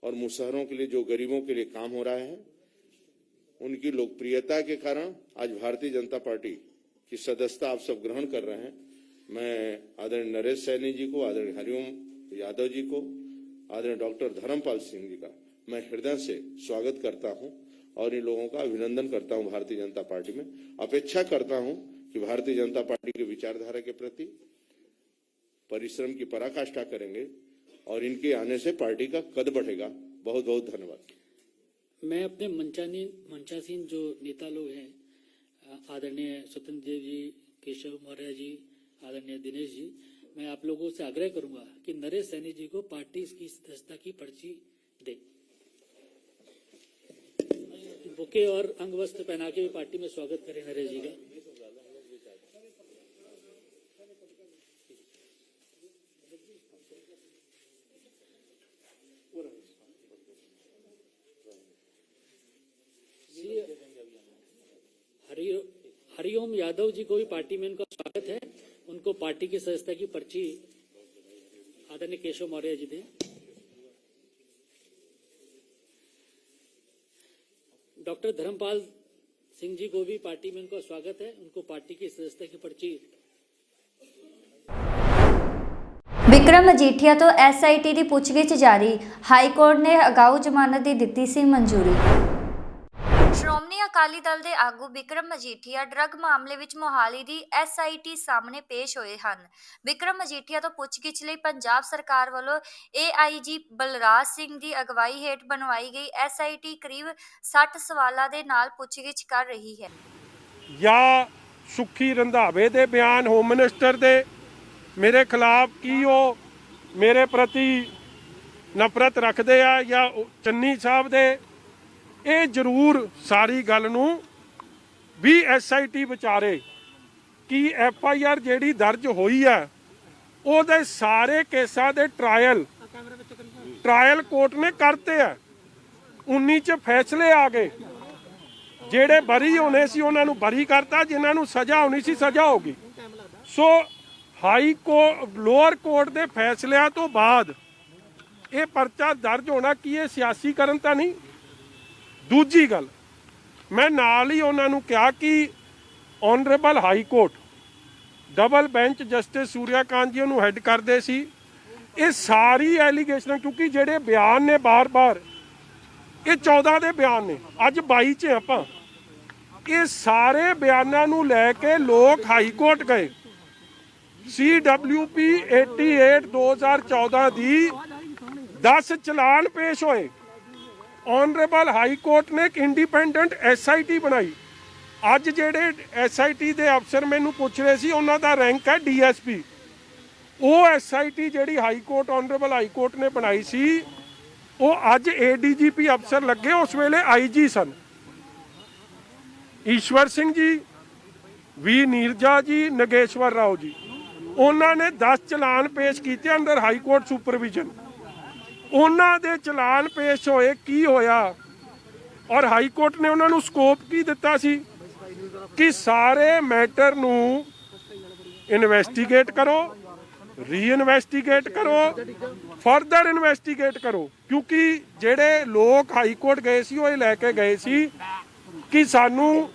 और मुसहरों के लिए जो गरीबों के लिए काम हो रहा है, उनकी लोकप्रियता के कारण आज भारतीय जनता पार्टी की सदस्यता आप सब ग्रहण कर रहे हैं। मैं आदरणीय नरेश सैनी जी को, आदरणीय हरिओम यादव जी को, आदरणीय डॉक्टर धर्मपाल सिंह जी का मैं हृदय से स्वागत करता हूं और इन लोगों का अभिनंदन करता हूं। भारतीय जनता पार्टी में अपेक्षा करता हूं कि भारतीय जनता पार्टी की विचारधारा के प्रति परिश्रम की पराकाष्ठा करेंगे और इनके आने से पार्टी का कद बढ़ेगा। बहुत बहुत धन्यवाद। मैं अपने मंचासीन जो नेता लोग हैं, आदरणीय स्वतंत्र देव जी, केशव मौर्य जी, आदरणीय दिनेश जी, मैं आप लोगों से आग्रह करूंगा कि नरेश सैनी जी को पार्टी की सदस्यता की पर्ची दे। बुके और अंग वस्त्र पहना के भी पार्टी में स्वागत करें नरेश जी का। हरिओम यादव जी को भी पार्टी में उनका स्वागत है। उनको पार्टी की सदस्यता की पर्ची आदरणीय केशव मौर्य जी दें। डॉक्टर धर्मपाल सिंह जी को भी पार्टी में उनका स्वागत है। उनको पार्टी की सदस्यता की पर्ची। ਵਿਕਰਮ ਮਜੀਠੀਆ ਤੋਂ SIT ਦੀ ਪੁੱਛਗਿੱਛ ਜਾਰੀ, ਹਾਈ ਕੋਰਟ ਨੇ ਅਗਾਊ ਜ਼ਮਾਨਤ ਦੀ ਦਿੱਤੀ ਸੀ ਮਨਜ਼ੂਰੀ। ਸ਼੍ਰੋਮਣੀ ਅਕਾਲੀ ਦਲ ਦੇ ਆਗੂ ਵਿਕਰਮ ਮਜੀਠੀਆ ਡਰੱਗ ਮਾਮਲੇ ਵਿੱਚ ਮੋਹਾਲੀ ਦੀ SIT ਸਾਹਮਣੇ ਪੇਸ਼ ਹੋਏ ਹਨ। ਵਿਕਰਮ ਮਜੀਠੀਆ ਤੋਂ ਪੁੱਛਗਿੱਛ ਲਈ ਪੰਜਾਬ ਸਰਕਾਰ ਵੱਲੋਂ AIG ਬਲਰਾਜ ਸਿੰਘ ਦੀ ਅਗਵਾਈ ਹੇਠ ਬਣਵਾਈ ਗਈ SIT ਕਰੀਬ 60 ਸਵਾਲਾਂ ਦੇ ਨਾਲ ਪੁੱਛਗਿੱਛ ਕਰ ਰਹੀ ਹੈ। ਜਾਂ ਸੁੱਖੀ ਰੰਧਾਵੇ ਦੇ ਬਿਆਨ ਹੋਮ ਮਿਨਿਸਟਰ ਦੇ ਮੇਰੇ ਖਿਲਾਫ ਕੀ ਉਹ ਮੇਰੇ ਪ੍ਰਤੀ ਨਫ਼ਰਤ ਰੱਖਦੇ ਆ, ਜਾਂ ਚੰਨੀ ਸਾਹਿਬ ਦੇ, ਇਹ ਜ਼ਰੂਰ ਸਾਰੀ ਗੱਲ ਨੂੰ ਵੀ SIT ਵਿਚਾਰੇ ਕਿ FIR ਜਿਹੜੀ ਦਰਜ ਹੋਈ ਹੈ ਉਹਦੇ ਸਾਰੇ ਕੇਸਾਂ ਦੇ ਟਰਾਇਲ ਕੋਰਟ ਨੇ ਕਰਤੇ ਆ। 19 ਚ ਫੈਸਲੇ ਆ ਗਏ, ਜਿਹੜੇ ਬਰੀ ਹੋਣੇ ਸੀ ਉਹਨਾਂ ਨੂੰ ਬਰੀ ਕਰਤਾ, ਜਿਨ੍ਹਾਂ ਨੂੰ ਸਜ਼ਾ ਹੋਣੀ ਸੀ ਸਜ਼ਾ ਹੋ ਗਈ। So high court lower court ਦੇ ਫੈਸਲਿਆਂ ਤੋਂ ਬਾਅਦ ਇਹ ਪਰਚਾ ਦਰਜ ਹੋਣਾ ਕੀ ਇਹ ਸਿਆਸੀਕਰਨ ਤਾਂ ਨਹੀਂ। ਦੂਜੀ ਗੱਲ, ਮੈਂ ਨਾਲ ਹੀ ਉਹਨਾਂ ਨੂੰ ਕਿਹਾ ਕਿ honourable high court double bench justice Suryakant ਜੀ ਉਹਨੂੰ ਹੈੱਡ ਕਰਦੇ ਸੀ। ਇਹ ਸਾਰੀ ਐਲੀਗੇਸ਼ਨਾਂ, ਕਿਉਂਕਿ ਜਿਹੜੇ ਬਿਆਨ ਨੇ ਬਾਰ-ਬਾਰ, ਇਹ 14 ਦੇ ਬਿਆਨ ਨੇ, ਅੱਜ 22 'ਚ ਆਪਾਂ, ਇਹ ਸਾਰੇ ਬਿਆਨਾਂ ਨੂੰ ਲੈ ਕੇ ਲੋਕ ਹਾਈ ਕੋਰਟ ਗਏ। CWP 88 2014 ਦੀ 10 ਚਲਾਨ ਪੇਸ਼ ਹੋਏ। ਆਨਰੇਬਲ ਹਾਈ ਕੋਰਟ ਨੇ ਇੱਕ ਇੰਡੀਪੈਂਡੈਂਟ SIT ਬਣਾਈ। ਅੱਜ ਜਿਹੜੇ SIT ਦੇ ਅਫਸਰ ਮੈਨੂੰ ਪੁੱਛ ਰਹੇ ਸੀ, ਉਹਨਾਂ ਦਾ ਰੈਂਕ ਹੈ DSP। ਉਹ SIT ਜਿਹੜੀ high court honourable high court ਨੇ ਬਣਾਈ ਸੀ, ਉਹ ਅੱਜ ADGP ਅਫਸਰ ਲੱਗੇ, ਉਸ ਵੇਲੇ IG ਸਨ। ਈਸ਼ਵਰ ਸਿੰਘ ਜੀ, ਵੀ ਨੀਰਜਾ ਜੀ, ਨਗੇਸ਼ਵਰ ਰਾਓ ਜੀ, ਉਹਨਾਂ ਨੇ 10 ਚਲਾਨ ਪੇਸ਼ ਕੀਤੇ ਅੰਡਰ ਹਾਈ ਕੋਰਟ ਸੁਪਰਵਿਜ਼ਨ। ਉਹਨਾਂ ਦੇ ਚਲਾਨ ਪੇਸ਼ ਹੋਏ, ਕੀ ਹੋਇਆ, ਔਰ ਹਾਈ ਕੋਰਟ ਨੇ ਉਹਨਾਂ ਨੂੰ ਸਕੋਪ ਕੀ ਦਿੱਤਾ ਸੀ ਕਿ ਸਾਰੇ ਮੈਟਰ ਨੂੰ ਇਨਵੈਸਟੀਗੇਟ ਕਰੋ, ਰੀ-ਇਨਵੈਸਟੀਗੇਟ ਕਰੋ, ਫਰਦਰ ਇਨਵੈਸਟੀਗੇਟ ਕਰੋ। ਕਿਉਂਕਿ ਜਿਹੜੇ ਲੋਕ ਹਾਈ ਕੋਰਟ ਗਏ ਸੀ ਉਹ ਇਹ ਲੈ ਕੇ ਗਏ ਸੀ ਕਿ ਸਾਨੂੰ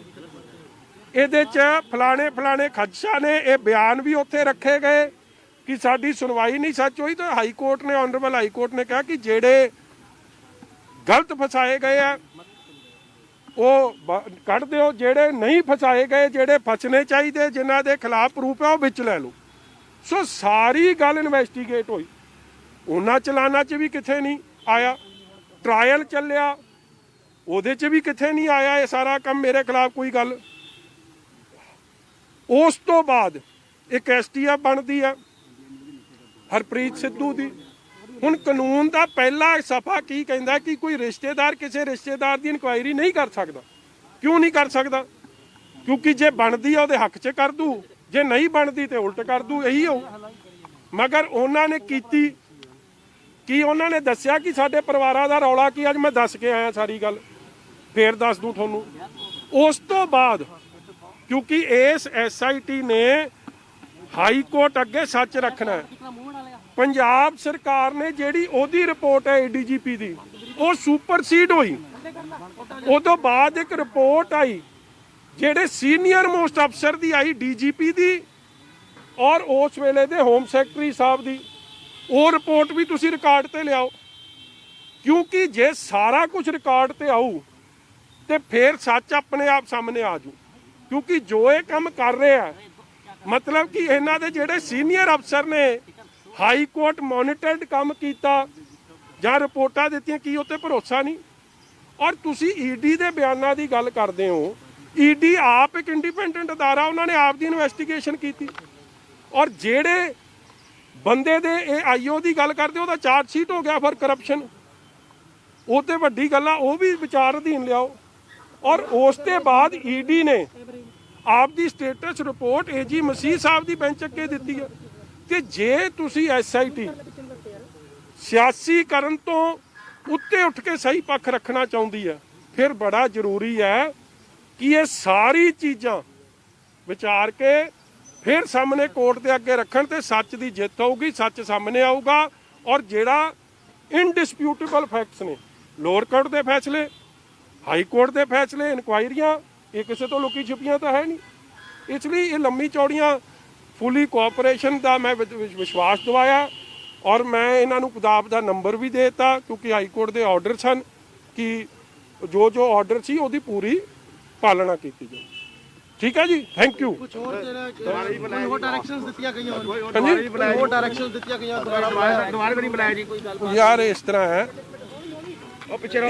ਇਹਦੇ 'ਚ ਫਲਾਣੇ ਖਦਸ਼ਾ ਨੇ। ਇਹ ਬਿਆਨ ਵੀ ਉੱਥੇ ਰੱਖੇ ਗਏ ਕਿ ਸਾਡੀ ਸੁਣਵਾਈ ਨਹੀਂ ਸੱਚ ਹੋਈ। ਤਾਂ ਹਾਈ ਕੋਰਟ ਨੇ, ਆਨਰੇਬਲ ਹਾਈ ਕੋਰਟ ਨੇ ਕਿਹਾ ਕਿ ਜਿਹੜੇ ਗਲਤ ਫਸਾਏ ਗਏ ਆ ਉਹ ਕੱਢ ਦਿਓ, ਜਿਹੜੇ ਨਹੀਂ ਫਸਾਏ ਗਏ, ਜਿਹੜੇ ਫਸਣੇ ਚਾਹੀਦੇ, ਜਿਨ੍ਹਾਂ ਦੇ ਖਿਲਾਫ ਪ੍ਰੂਫ ਹੈ ਉਹ ਵਿੱਚ ਲੈ ਲਓ। ਸੋ ਸਾਰੀ ਗੱਲ ਇਨਵੈਸਟੀਗੇਟ ਹੋਈ। ਉਹਨਾਂ ਚਲਾਨਾਂ 'ਚ ਵੀ ਕਿੱਥੇ ਨਹੀਂ ਆਇਆ, ਟਰਾਇਲ ਚੱਲਿਆ ਉਹਦੇ 'ਚ ਵੀ ਕਿੱਥੇ ਨਹੀਂ ਆਇਆ ਇਹ ਸਾਰਾ ਕੰਮ ਮੇਰੇ ਖਿਲਾਫ ਕੋਈ ਗੱਲ। ਉਸ ਤੋਂ ਬਾਅਦ ਇੱਕ ਐਸਟੀਐਫ ਬਣਦੀ ਆ ਹਰਪ੍ਰੀਤ ਸਿੱਧੂ ਦੀ। ਹੁਣ ਕਾਨੂੰਨ ਦਾ ਪਹਿਲਾ ਸਫਾ ਕੀ ਕਹਿੰਦਾ ਕਿ ਕੋਈ ਰਿਸ਼ਤੇਦਾਰ ਕਿਸੇ ਰਿਸ਼ਤੇਦਾਰ ਦੀ ਇਨਕੁਆਇਰੀ ਨਹੀਂ ਕਰ ਸਕਦਾ। ਕਿਉਂ ਨਹੀਂ ਕਰ ਸਕਦਾ? ਕਿਉਂਕਿ ਜੇ ਬਣਦੀ ਆ ਉਹਦੇ ਹੱਕ 'ਚ ਕਰ ਦੂ, ਜੇ ਨਹੀਂ ਬਣਦੀ ਤੇ ਉਲਟ ਕਰ ਦੂ, ਇਹੀ ਹੋ। ਮਗਰ ਉਹਨਾਂ ਨੇ ਕੀਤੀ ਕਿ ਉਹਨਾਂ ਨੇ ਦੱਸਿਆ ਕਿ ਸਾਡੇ ਪਰਿਵਾਰਾਂ ਦਾ ਰੌਲਾ ਕੀ। ਅੱਜ ਮੈਂ ਦੱਸ ਕੇ ਆਇਆ ਸਾਰੀ ਗੱਲ, ਫੇਰ ਦੱਸ ਦੂੰ ਤੁਹਾਨੂੰ। ਉਸ ਤੋਂ ਬਾਅਦ ਕਿਉਂਕਿ ਇਸ SIT ਨੇ ਹਾਈ ਕੋਰਟ ਅੱਗੇ ਸੱਚ ਰੱਖਣਾ ਹੈ, ਪੰਜਾਬ ਸਰਕਾਰ ਨੇ ਜਿਹੜੀ ਉਹਦੀ ਰਿਪੋਰਟ ਹੈ ADGP ਦੀ ਉਹ ਸੁਪਰਸੀਡ ਹੋਈ। ਉਦੋਂ ਬਾਅਦ ਇੱਕ ਰਿਪੋਰਟ ਆਈ ਜਿਹੜੇ ਸੀਨੀਅਰ ਮੋਸਟ ਅਫਸਰ ਦੀ ਆਈ, DGP ਦੀ ਔਰ ਉਸ ਵੇਲੇ ਦੇ ਹੋਮ ਸੈਕਟਰੀ ਸਾਹਿਬ ਦੀ। ਉਹ ਰਿਪੋਰਟ ਵੀ ਤੁਸੀਂ ਰਿਕਾਰਡ ਤੇ ਲਿਆਓ, ਕਿਉਂਕਿ ਜੇ ਸਾਰਾ ਕੁਝ ਰਿਕਾਰਡ ਤੇ ਆਊ ਤੇ ਫਿਰ ਸੱਚ ਆਪਣੇ ਆਪ ਸਾਹਮਣੇ ਆ ਜੂ। ਕਿਉਂਕਿ ਜੋ ਇਹ ਕੰਮ ਕਰ ਰਹੇ ਆ ਮਤਲਬ ਕਿ ਇਹਨਾਂ ਦੇ ਜਿਹੜੇ ਸੀਨੀਅਰ ਅਫਸਰ ਨੇ ਹਾਈ ਕੋਰਟ ਮੋਨੀਟਰਡ ਕੰਮ ਕੀਤਾ ਜਾਂ ਰਿਪੋਰਟਾਂ ਦਿੱਤੀਆਂ, ਕੀ ਉੱਤੇ ਭਰੋਸਾ ਨਹੀਂ। ਔਰ ਤੁਸੀਂ ED ਦੇ ਬਿਆਨਾਂ ਦੀ ਗੱਲ ਕਰਦੇ ਹੋ। ED ਆਪ ਇੱਕ ਇੰਡੀਪੈਂਡੈਂਟ ਅਦਾਰਾ, ਉਹਨਾਂ ਨੇ ਆਪ ਦੀ ਇਨਵੈਸਟੀਗੇਸ਼ਨ ਕੀਤੀ। ਔਰ ਜਿਹੜੇ ਬੰਦੇ ਦੇ ਇਹ IO ਦੀ ਗੱਲ ਕਰਦੇ ਉਹਦਾ ਚਾਰਜ ਸ਼ੀਟ ਹੋ ਗਿਆ ਫॉर ਕਰਪਸ਼ਨ। ਉਹ ਤੇ ਵੱਡੀ ਗੱਲ ਆ, ਉਹ ਵੀ ਵਿਚਾਰ ਅਧੀਨ ਲਿਆਓ। ਔਰ ਉਸ ਤੋਂ ਬਾਅਦ ED ਨੇ ਆਪ ਦੀ ਸਟੇਟਸ ਰਿਪੋਰਟ AG ਮਸੀਹ ਸਾਹਿਬ ਦੀ ਬੈਂਚ ਅੱਗੇ ਦਿੱਤੀ ਹੈ। ਕਿ ਜੇ ਤੁਸੀਂ SIT ਸਿਆਸੀ ਕਰਨ ਤੋਂ ਉੱਤੇ ਉੱਠ ਕੇ ਸਹੀ ਪੱਖ ਰੱਖਣਾ ਚਾਹੁੰਦੀ ਹੈ, ਫਿਰ ਬੜਾ ਜ਼ਰੂਰੀ ਹੈ ਕਿ ਇਹ ਸਾਰੀ ਚੀਜ਼ਾਂ ਵਿਚਾਰ ਕੇ ਫਿਰ ਸਾਹਮਣੇ ਕੋਰਟ ਦੇ ਅੱਗੇ ਰੱਖਣ ਤੇ ਸੱਚ ਦੀ ਜਿੱਤ ਹੋਊਗੀ, ਸੱਚ ਸਾਹਮਣੇ ਆਊਗਾ। ਔਰ ਜਿਹੜਾ ਇਨਡਿਸਪਿਊਟੇਬਲ ਫੈਕਟਸ ਨੇ, ਲੋਅਰ ਕੋਰਟ ਦੇ ਫੈਸਲੇ, ਹਾਈ ਕੋਰਟ ਦੇ ਫੈਸਲੇ, ਇਨਕੁਆਇਰੀਆਂ, ਇਹ ਕਿਸੇ ਤੋਂ ਲੁਕੀ ਛੁਪੀਆਂ ਤਾਂ ਹੈ ਨਹੀਂ। ਇਸ ਲਈ ਇਹ ਲੰਮੀ ਚੌੜੀਆਂ ਫੁੱਲੀ ਕੋਆਪਰੇਸ਼ਨ ਦਾ ਮੈਂ ਵਿਸ਼ਵਾਸ ਦਿਵਾਇਆ। ਔਰ ਮੈਂ ਇਹਨਾਂ ਨੂੰ ਆਪ ਦਾ ਨੰਬਰ ਵੀ ਦੇ ਦਿੱਤਾ, ਕਿਉਂਕਿ ਹਾਈ ਕੋਰਟ ਦੇ ਆਰਡਰ ਸਨ ਕਿ ਜੋ ਆਰਡਰ ਸੀ ਉਹਦੀ ਪੂਰੀ ਪਾਲਣਾ ਕੀਤੀ ਜਾਵੇ। ਠੀਕ ਹੈ ਜੀ, ਥੈਂਕ ਯੂ। ਯਾਰ ਇਸ ਤਰ੍ਹਾਂ ਹੈ,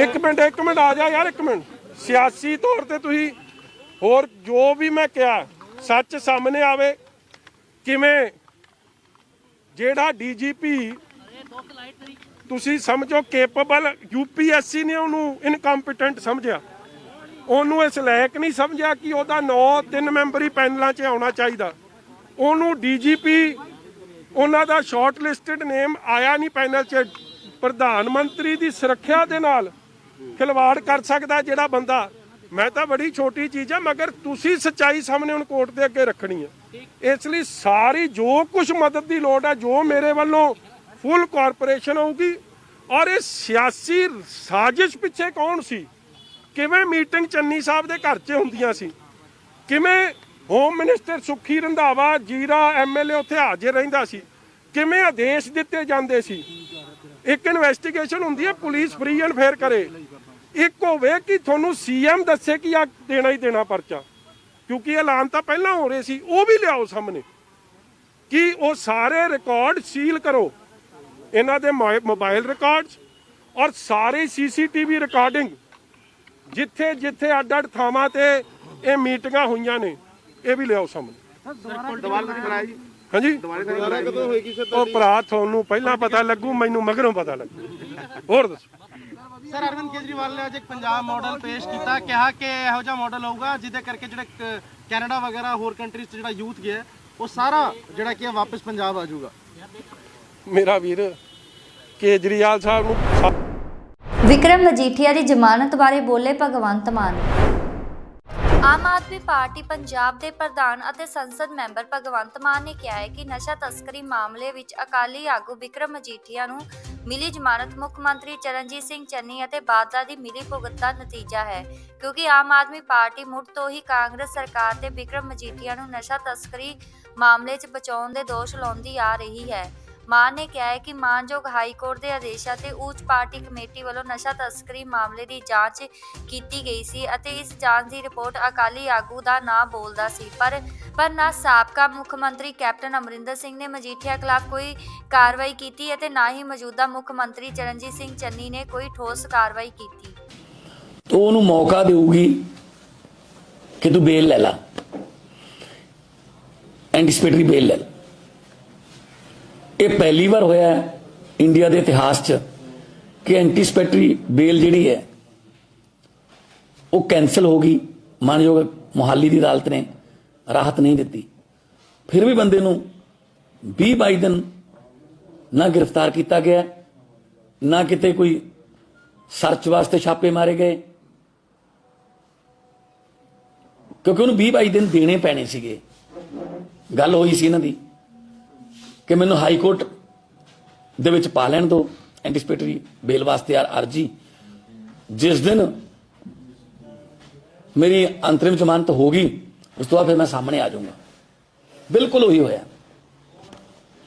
ਇੱਕ ਮਿੰਟ ਆ ਜਾ ਯਾਰ, ਇੱਕ ਮਿੰਟ। ਸਿਆਸੀ ਤੌਰ ਤੇ ਤੁਸੀਂ ਹੋਰ ਜੋ ਵੀ ਮੈਂ ਕਿਹਾ ਸੱਚ ਸਾਹਮਣੇ ਆਵੇ। ਕਿਵੇਂ ਜਿਹੜਾ DGP ਤੁਸੀਂ ਸਮਝੋ ਕੇਪੇਬਲ, UPSC ਨੇ ਉਹਨੂੰ ਇਨਕੰਪੀਟੈਂਟ ਸਮਝਿਆ, ਉਹਨੂੰ ਇਸ ਲਾਇਕ ਨਹੀਂ ਸਮਝਿਆ ਕਿ ਉਹਦਾ 3 ਮੈਂਬਰੀ ਪੈਨਲਾਂ 'ਚ ਆਉਣਾ ਚਾਹੀਦਾ। ਉਹਨੂੰ DGP ਉਹਨਾਂ ਦਾ ਸ਼ਾਰਟ ਲਿਸਟਡ ਨੇਮ ਆਇਆ ਨਹੀਂ ਪੈਨਲ 'ਚ। ਪ੍ਰਧਾਨ ਮੰਤਰੀ ਦੀ ਸੁਰੱਖਿਆ ਦੇ ਨਾਲ ਖਿਲਵਾੜ ਕਰ ਸਕਦਾ ਜਿਹੜਾ ਬੰਦਾ। ਮੈਂ ਤਾਂ ਬੜੀ ਛੋਟੀ ਚੀਜ਼ ਆ, ਮਗਰ ਤੁਸੀਂ ਸੱਚਾਈ ਸਾਹਮਣੇ ਹੁਣ ਕੋਰਟ ਦੇ ਅੱਗੇ ਰੱਖਣੀ ਹੈ। ਇਸ ਲਈ ਸਾਰੀ ਜੋ ਕੁਝ ਮਦਦ ਦੀ ਲੋੜ ਹੈ, ਜੋ ਮੇਰੇ ਵੱਲੋਂ ਫੁੱਲ ਕੋਆਪਰੇਸ਼ਨ ਹੋਊਗੀ। ਔਰ ਇਹ ਸਿਆਸੀ ਸਾਜ਼ਿਸ਼ ਪਿੱਛੇ ਕੌਣ ਸੀ, ਕਿਵੇਂ ਮੀਟਿੰਗ ਚੰਨੀ ਸਾਹਿਬ ਦੇ ਘਰ 'ਚ ਹੁੰਦੀਆਂ ਸੀ, ਕਿਵੇਂ ਹੋਮ ਮਿਨਿਸਟਰ ਸੁਖੀ ਰੰਧਾਵਾ ਜੀਰਾ MLA ਉੱਥੇ ਹਾਜ਼ਰ ਰਹਿੰਦਾ ਸੀ, ਕਿਵੇਂ ਆਦੇਸ਼ ਦਿੱਤੇ ਜਾਂਦੇ ਸੀ। ਇੱਕ ਇਨਵੈਸਟੀਗੇਸ਼ਨ ਹੁੰਦੀ ਹੈ, ਪੁਲਿਸ ਫ੍ਰੀ ਐਂਡ ਫੇਅਰ ਕਰੇ। ਇੱਕ ਹੋਵੇ ਕਿ ਤੁਹਾਨੂੰ CM ਦੱਸੇ ਕਿ ਆ ਦੇਣਾ ਹੀ ਦੇਣਾ ਪਰਚਾ, ਕਿਉਂਕਿ ਐਲਾਨ ਤਾਂ ਪਹਿਲਾਂ ਹੋ ਰਹੇ ਸੀ, ਉਹ ਵੀ ਲਿਆਓ ਸਾਹਮਣੇ ਕਿ ਉਹ ਸਾਰੇ ਰਿਕਾਰਡ ਸੀਲ ਕਰੋ, ਇਹਨਾਂ ਦੇ ਮੋਬਾਈਲ ਰਿਕਾਰਡਸ ਔਰ ਸਾਰੇ CCTV ਰਿਕਾਰਡਿੰਗ ਜਿੱਥੇ ਜਿੱਥੇ ਅੱਡ-ਅੱਡ ਥਾਵਾਂ ਤੇ ਇਹ ਮੀਟਿੰਗਾਂ ਹੋਈਆਂ ਨੇ, ਇਹ ਵੀ ਲਿਆਓ ਸਾਹਮਣੇ। ਹਾਂਜੀ, ਉਹ ਭਰਾ ਤੁਹਾਨੂੰ ਪਹਿਲਾਂ ਪਤਾ ਲੱਗੂ, ਮੈਨੂੰ ਮਗਰੋਂ ਪਤਾ ਲੱਗੂ। ਹੋਰ ਦੱਸੋ। ਸਰ, ਅਰਵਿੰਦ ਕੇਜਰੀਵਾਲ ਨੇ ਅੱਜ ਇੱਕ ਪੰਜਾਬ ਮਾਡਲ ਪੇਸ਼ ਕੀਤਾ, ਕਿਹਾ ਕਿ ਇਹੋ ਜਿਹਾ ਮਾਡਲ ਹੋਊਗਾ ਜਿਹਦੇ ਕਰਕੇ ਜਿਹੜੇ ਕੈਨੇਡਾ ਵਗੈਰਾ ਹੋਰ ਕੰਟਰੀਜ਼ 'ਚ ਜਿਹੜਾ ਯੂਥ ਗਿਆ ਉਹ ਸਾਰਾ ਜਿਹੜਾ ਕਿ ਵਾਪਸ ਪੰਜਾਬ ਆ ਜਾਊਗਾ। ਮੇਰਾ ਵੀਰ ਕੇਜਰੀਵਾਲ ਸਾਹਿਬ ਨੂੰ ਵਿਕਰਮ ਮਜੀਠੀਆ ਦੀ ਜ਼ਮਾਨਤ ਬਾਰੇ ਬੋਲੇ ਭਗਵੰਤ ਮਾਨ। ਆਮ ਆਦਮੀ ਪਾਰਟੀ ਪੰਜਾਬ ਦੇ ਪ੍ਰਧਾਨ ਅਤੇ ਸੰਸਦ ਮੈਂਬਰ ਭਗਵੰਤ ਮਾਨ ਨੇ ਕਿਹਾ ਹੈ ਕਿ ਨਸ਼ਾ ਤਸਕਰੀ ਮਾਮਲੇ ਵਿੱਚ ਅਕਾਲੀ ਆਗੂ ਵਿਕਰਮ ਮਜੀਠੀਆ ਨੂੰ ਮਿਲੀ ਜ਼ਮਾਨਤ ਮੁੱਖ ਮੰਤਰੀ ਚਰਨਜੀਤ ਸਿੰਘ ਚੰਨੀ ਅਤੇ ਬਾਦਲਾਂ ਦੀ ਮਿਲੀ ਭੁਗਤ ਦਾ ਨਤੀਜਾ ਹੈ, ਕਿਉਂਕਿ ਆਮ ਆਦਮੀ ਪਾਰਟੀ ਮੁੱਢ ਤੋਂ ਹੀ ਕਾਂਗਰਸ ਸਰਕਾਰ ਤੇ ਵਿਕਰਮ ਮਜੀਠੀਆ ਨੂੰ ਨਸ਼ਾ ਤਸਕਰੀ ਮਾਮਲੇ 'ਚ ਬਚਾਉਣ ਦੇ ਦੋਸ਼ ਲਾਉਂਦੀ ਆ ਰਹੀ ਹੈ। ਮਾਨ ਨੇ ਕਿਹਾ ਹੈ ਕਿ ਮਾਨਯੋਗ ਹਾਈ ਕੋਰਟ ਦੇ ਆਦੇਸ਼ਾਂ ਤੇ ਉੱਚ ਪਾਰਟੀ ਕਮੇਟੀ ਵੱਲੋਂ ਨਸ਼ਾ ਤਸਕਰੀ ਮਾਮਲੇ ਦੀ ਜਾਂਚ ਕੀਤੀ ਗਈ ਸੀ ਅਤੇ ਇਸ ਜਾਂਚ ਦੀ ਰਿਪੋਰਟ ਅਕਾਲੀ ਆਗੂ ਦਾ ਨਾਂ ਬੋਲਦਾ ਸੀ, ਪਰ ਨਾ ਸਾਬਕਾ ਮੁੱਖ ਮੰਤਰੀ ਕੈਪਟਨ ਅਮਰਿੰਦਰ ਸਿੰਘ ਨੇ ਮਜੀਠੀਆ ਖਿਲਾਫ ਕੋਈ ਕਾਰਵਾਈ ਕੀਤੀ ਅਤੇ ਨਾ ਹੀ ਮੌਜੂਦਾ ਮੁੱਖ ਮੰਤਰੀ ਚਰਨਜੀਤ ਸਿੰਘ ਚੰਨੀ ਨੇ ਕੋਈ ਠੋਸ ਕਾਰਵਾਈ ਕੀਤੀ। तो ਉਹਨੂੰ ਮੌਕਾ ਦੇਊਗੀ ਕਿ ਤੂੰ ਬੇਲ ਲੈ ਲਾ, ਐਂਟੀਸਪੇਟਰੀ ਬੇਲ ਲੈ ਲਾ। ਇਹ ਪਹਿਲੀ ਵਾਰ ਹੋਇਆ ਹੈ ਇੰਡੀਆ ਦੇ ਇਤਿਹਾਸ 'ਚ ਕਿ ਐਂਟੀਸਪੇਟਰੀ ਬੇਲ ਜਿਹੜੀ ਹੈ ਉਹ ਕੈਂਸਲ ਹੋ ਗਈ। ਮਾਨਯੋਗ ਮੁਹਾਲੀ ਦੀ ਅਦਾਲਤ ਨੇ ਰਾਹਤ ਨਹੀਂ ਦਿੱਤੀ, ਫਿਰ ਵੀ ਬੰਦੇ ਨੂੰ 20-22 ਦਿਨ ਨਾ ਗ੍ਰਿਫਤਾਰ ਕੀਤਾ ਗਿਆ, ਨਾ ਕਿਤੇ ਕੋਈ ਸਰਚ ਵਾਸਤੇ ਛਾਪੇ ਮਾਰੇ ਗਏ, ਕਿਉਂਕਿ ਉਹਨੂੰ 20-22 ਦਿਨ ਦੇਣੇ ਪੈਣੇ ਸੀਗੇ। ਗੱਲ ਹੋਈ ਸੀ ਇਹਨਾਂ ਦੀ ਕਿ ਮੈਨੂੰ ਹਾਈ ਕੋਰਟ ਦੇ ਵਿੱਚ ਪਾ ਲੈਣ ਦਿਓ ਐਂਟੀਸਪੇਟਰੀ ਬੇਲ ਵਾਸਤੇ ਅਰਜੀ, ਜਿਸ ਦਿਨ ਮੇਰੀ ਅੰਤਰਿਮ ਜ਼ਮਾਨਤ ਹੋ ਗਈ ਉਸ ਤੋਂ ਬਾਅਦ ਫਿਰ ਮੈਂ ਸਾਹਮਣੇ ਆ ਜਾਊਂਗਾ। ਬਿਲਕੁਲ ਉਹੀ ਹੋਇਆ।